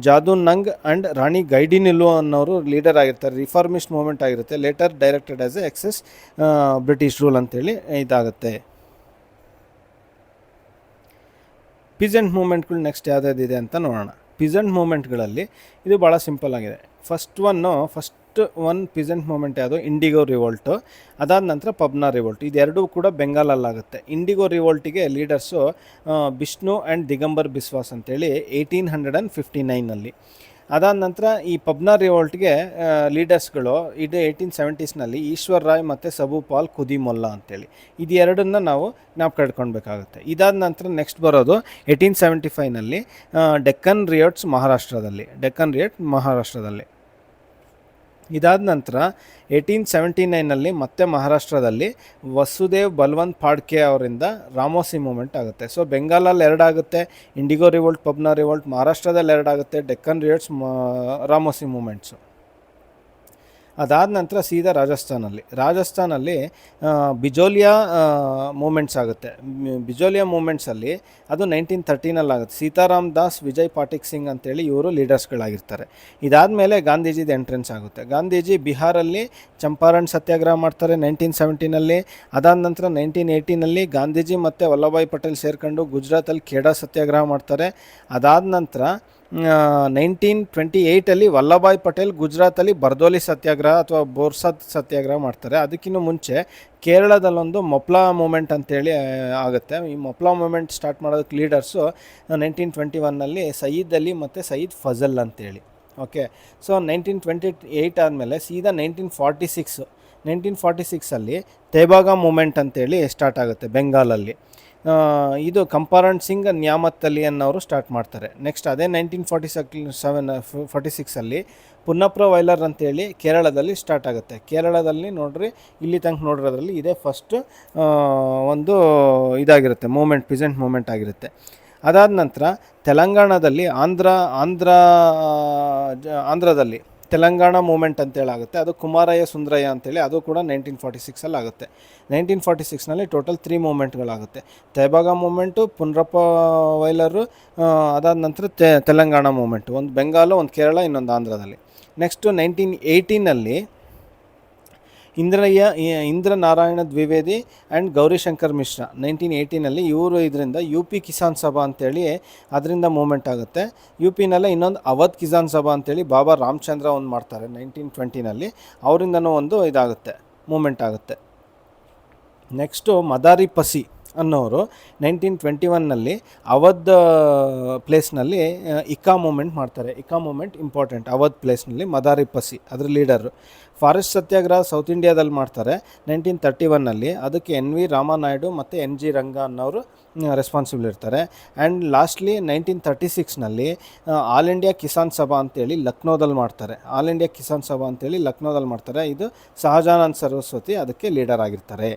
ಜಾದು ನಂಗ್ ಆ್ಯಂಡ್ ರಾಣಿ ಗೈಡಿನಿಲು ಅನ್ನೋರು ಲೀಡರ್ ಆಗಿರ್ತಾರೆ, ರಿಫಾರ್ಮಿಸ್ಟ್ ಮೂವ್ಮೆಂಟ್ ಆಗಿರುತ್ತೆ. Later directed as a excess British rule ಅಂತೇಳಿ ಇದಾಗುತ್ತೆ. ಪಿಜೆಂಟ್ ಮೂವ್ಮೆಂಟ್ಗಳು ನೆಕ್ಸ್ಟ್ ಯಾವುದ್ಯಾವುದಿದೆ ಅಂತ ನೋಡೋಣ. ಪಿಜೆಂಟ್ ಮೂವ್ಮೆಂಟ್ಗಳಲ್ಲಿ ಇದು ಭಾಳ ಸಿಂಪಲ್ ಆಗಿದೆ. ಫಸ್ಟ್ ಒನ್ ಪಿಜೆಂಟ್ ಮೂಮೆಂಟ್ ಯಾವುದು? Indigo revolt. ಅದಾದ ನಂತರ ಪಬ್ನಾ ರಿವೋಲ್ಟ್. ಇದೆರಡೂ ಕೂಡ ಬೆಂಗಾಲಲ್ಲಾಗುತ್ತೆ. ಇಂಡಿಗೋ ರಿವೋಲ್ಟಿಗೆ ಲೀಡರ್ಸು ಬಿಷ್ಣು ಆ್ಯಂಡ್ ದಿಗಂಬರ್ ಬಿಸ್ವಾಸ್ ಅಂತೇಳಿ 1859ನಲ್ಲಿ. ಅದಾದ ನಂತರ ಈ ಪಬ್ನಾ ರಿವೋಲ್ಟ್ಗೆ ಲೀಡರ್ಸ್ಗಳು ಇದು 1870ಸ್ನಲ್ಲಿ ಈಶ್ವರ್ ರಾಯ್ ಮತ್ತು ಸಬುಪಾಲ್ ಕುದಿಮೊಲ್ಲ ಅಂತೇಳಿ. ಇದು ಎರಡನ್ನ ನಾವು ಕಟ್ಕೊಳ್ಬೇಕಾಗುತ್ತೆ. ಇದಾದ ನಂತರ ನೆಕ್ಸ್ಟ್ ಬರೋದು 1875ನಲ್ಲಿ ಡೆಕ್ಕನ್ ರಿಯಟ್ಸ್ ಮಹಾರಾಷ್ಟ್ರದಲ್ಲಿ. ಇದಾದ ನಂತರ 1879ನಲ್ಲಿ ಮತ್ತೆ ಮಹಾರಾಷ್ಟ್ರದಲ್ಲಿ ವಸುದೇವ್ ಬಲ್ವಂತ್ ಫಾಡ್ಕೆ ಅವರಿಂದ ರಾಮೋಸಿ ಮೂಮೆಂಟ್ ಆಗುತ್ತೆ. ಸೊ ಬೆಂಗಾಲಲ್ಲಿ 2 ಆಗುತ್ತೆ, ಇಂಡಿಗೋ ರಿವೋಲ್ಟ್, ಪಬ್ನಾ ರಿವೋಲ್ಟ್. ಮಹಾರಾಷ್ಟ್ರದಲ್ಲಿ 2 ಆಗುತ್ತೆ, ಡೆಕ್ಕನ್ ರಿಯಟ್ಸ್, ರಾಮೋಸಿ ಮೂಮೆಂಟ್ಸು. ಅದಾದ ನಂತರ ಸೀದಾ ರಾಜಸ್ಥಾನಲ್ಲಿ ಬಿಜೋಲಿಯಾ ಮೂಮೆಂಟ್ಸ್ ಆಗುತ್ತೆ. ಬಿಜೋಲಿಯಾ ಮೂಮೆಂಟ್ಸಲ್ಲಿ ಅದು 1913ನಲ್ಲಿ ಆಗುತ್ತೆ. ಸೀತಾರಾಮ್ ದಾಸ್, ವಿಜಯ್ ಪಾಟಿಕ್ ಸಿಂಗ್ ಅಂತೇಳಿ ಇವರು ಲೀಡರ್ಸ್ಗಳಾಗಿರ್ತಾರೆ. ಇದಾದಮೇಲೆ ಗಾಂಧೀಜಿದು ಎಂಟ್ರೆನ್ಸ್ ಆಗುತ್ತೆ. ಗಾಂಧೀಜಿ ಬಿಹಾರಲ್ಲಿ ಚಂಪಾರಣ್ ಸತ್ಯಾಗ್ರಹ ಮಾಡ್ತಾರೆ 1917ನಲ್ಲಿ. ಅದಾದ ನಂತರ 1918ನಲ್ಲಿ ಗಾಂಧೀಜಿ ಮತ್ತು ವಲ್ಲಭಾಯ್ ಪಟೇಲ್ ಸೇರ್ಕೊಂಡು ಗುಜರಾತಲ್ಲಿ ಖೇಡಾ ಸತ್ಯಾಗ್ರಹ ಮಾಡ್ತಾರೆ. ಅದಾದ ನಂತರ 1928ಅಲ್ಲಿ ವಲ್ಲಭಾಯ್ ಪಟೇಲ್ ಗುಜರಾತಲ್ಲಿ ಬರ್ದೋಲಿ ಸತ್ಯಾಗ್ರಹ ಅಥವಾ ಬೋರ್ಸಾದ್ ಸತ್ಯಾಗ್ರಹ ಮಾಡ್ತಾರೆ. ಅದಕ್ಕಿಂತ ಮುಂಚೆ ಕೇರಳದಲ್ಲೊಂದು ಮೊಪ್ಲಾ ಮೂಮೆಂಟ್ ಅಂತೇಳಿ ಆಗುತ್ತೆ. ಈ ಮೊಪ್ಲಾ ಮೂಮೆಂಟ್ ಸ್ಟಾರ್ಟ್ ಮಾಡೋದಕ್ಕೆ ಲೀಡರ್ಸು 1921ನಲ್ಲಿ ಸಯೀದ್ ಅಲಿ ಮತ್ತು ಸಯೀದ್ ಫಜಲ್ ಅಂತೇಳಿ. ಓಕೆ, ಸೊ 1928 ಆದಮೇಲೆ ಸೀದಾ 1946ಅಲ್ಲಿ ತೇಬಾಗ ಮೂಮೆಂಟ್ ಅಂತೇಳಿ ಸ್ಟಾರ್ಟ್ ಆಗುತ್ತೆ ಬೆಂಗಾಲಲ್ಲಿ. ಇದು ಕಂಪಾರಣ್ ಸಿಂಗ್, ನ್ಯಾಮತ್ ಅಲಿ ಅನ್ನೋರು ಸ್ಟಾರ್ಟ್ ಮಾಡ್ತಾರೆ. ನೆಕ್ಸ್ಟ್ ಅದೇ 1946ಅಲ್ಲಿ ಪುನ್ನಪ್ರ ವೈಲರ್ ಅಂತೇಳಿ ಕೇರಳದಲ್ಲಿ ಸ್ಟಾರ್ಟ್ ಆಗುತ್ತೆ. ಕೇರಳದಲ್ಲಿ ನೋಡ್ರಿ, ಇಲ್ಲಿ ತನಕ ನೋಡಿರೋದ್ರಲ್ಲಿ ಇದೇ ಫಸ್ಟ್ ಒಂದು ಇದಾಗಿರುತ್ತೆ ಮೂಮೆಂಟ್, ಪಿಜೆಂಟ್ ಮೂಮೆಂಟ್ ಆಗಿರುತ್ತೆ. ಅದಾದ ನಂತರ ತೆಲಂಗಾಣದಲ್ಲಿ ಆಂಧ್ರದಲ್ಲಿ ತೆಲಂಗಾಣ ಮೂಮೆಂಟ್ ಅಂತೇಳಾಗುತ್ತೆ. ಅದು ಕುಮಾರಯ್ಯ ಸುಂದರಯ್ಯ ಅಂತೇಳಿ, ಅದು ಕೂಡ 1946ಅಲ್ಲಿ ಆಗುತ್ತೆ. 1946ನಲ್ಲಿ ಟೋಟಲ್ 3 ಮೂಮೆಂಟ್ಗಳಾಗುತ್ತೆ. ತೇಬಾಗ ಮೂಮೆಂಟು, ಪುನ್ರಪ್ಪ ವೈಲರು, ಅದಾದ ನಂತರ ತೆಲಂಗಾಣ ಮೂಮೆಂಟು. ಒಂದು ಬೆಂಗಾಲು, ಒಂದು ಕೇರಳ, ಇನ್ನೊಂದು ಆಂಧ್ರದಲ್ಲಿ. ನೆಕ್ಸ್ಟು 1918ನಲ್ಲಿ ಇಂದ್ರ ನಾರಾಯಣ ದ್ವಿವೇದಿ ಆ್ಯಂಡ್ ಗೌರಿಶಂಕರ್ ಮಿಶ್ರಾ 1980ನಲ್ಲಿ ಇವರು ಇದರಿಂದ ಯು ಪಿ ಕಿಸಾನ್ ಸಭಾ ಅಂತೇಳಿ ಅದರಿಂದ ಮೂಮೆಂಟ್ ಆಗುತ್ತೆ. ಯು ಪಿನಲ್ಲೇ ಇನ್ನೊಂದು ಅವಧ್ ಕಿಸಾನ್ ಸಭಾ ಅಂತೇಳಿ ಬಾಬಾ ರಾಮಚಂದ್ರ ಒಂದು ಮಾಡ್ತಾರೆ 1920ನಲ್ಲಿ, ಅವರಿಂದನೂ ಒಂದು ಇದಾಗುತ್ತೆ, ಮೂಮೆಂಟ್ ಆಗುತ್ತೆ. ನೆಕ್ಸ್ಟು ಮದಾರಿ ಪಸಿ ಅನ್ನೋರು 1921ನಲ್ಲಿ ಅವಧ್ ಪ್ಲೇಸ್ನಲ್ಲಿ ಇಕಾ ಮೂಮೆಂಟ್ ಮಾಡ್ತಾರೆ. ಇಕಾ ಮೂಮೆಂಟ್ ಇಂಪಾರ್ಟೆಂಟ್. ಅವಧ್ ಪ್ಲೇಸ್ನಲ್ಲಿ ಮದಾರಿ ಪಸಿ ಅದ್ರ ಲೀಡರು. ಫಾರೆಸ್ಟ್ ಸತ್ಯಾಗ್ರಹ ಸೌತ್ ಇಂಡಿಯಾದಲ್ಲಿ ಮಾಡ್ತಾರೆ 1931ನಲ್ಲಿ. ಅದಕ್ಕೆ ಎನ್ ವಿ ರಾಮನಾಯ್ಡು ಮತ್ತು ಎನ್ ಜಿ ರಂಗ ಅನ್ನೋರು ರೆಸ್ಪಾನ್ಸಿಬಲ್ ಇರ್ತಾರೆ. ಆ್ಯಂಡ್ ಲಾಸ್ಟ್ಲಿ 1936ನಲ್ಲಿ ಆಲ್ ಇಂಡಿಯಾ ಕಿಸಾನ್ ಸಭಾ ಅಂತೇಳಿ ಲಕ್ನೋದಲ್ಲಿ ಮಾಡ್ತಾರೆ. ಆಲ್ ಇಂಡಿಯಾ ಕಿಸಾನ್ ಸಭಾ ಅಂತೇಳಿ ಲಕ್ನೋದಲ್ಲಿ ಮಾಡ್ತಾರೆ. ಇದು ಸಹಜಾನಂದ್ ಸರಸ್ವತಿ ಅದಕ್ಕೆ ಲೀಡರ್ ಆಗಿರ್ತಾರೆ.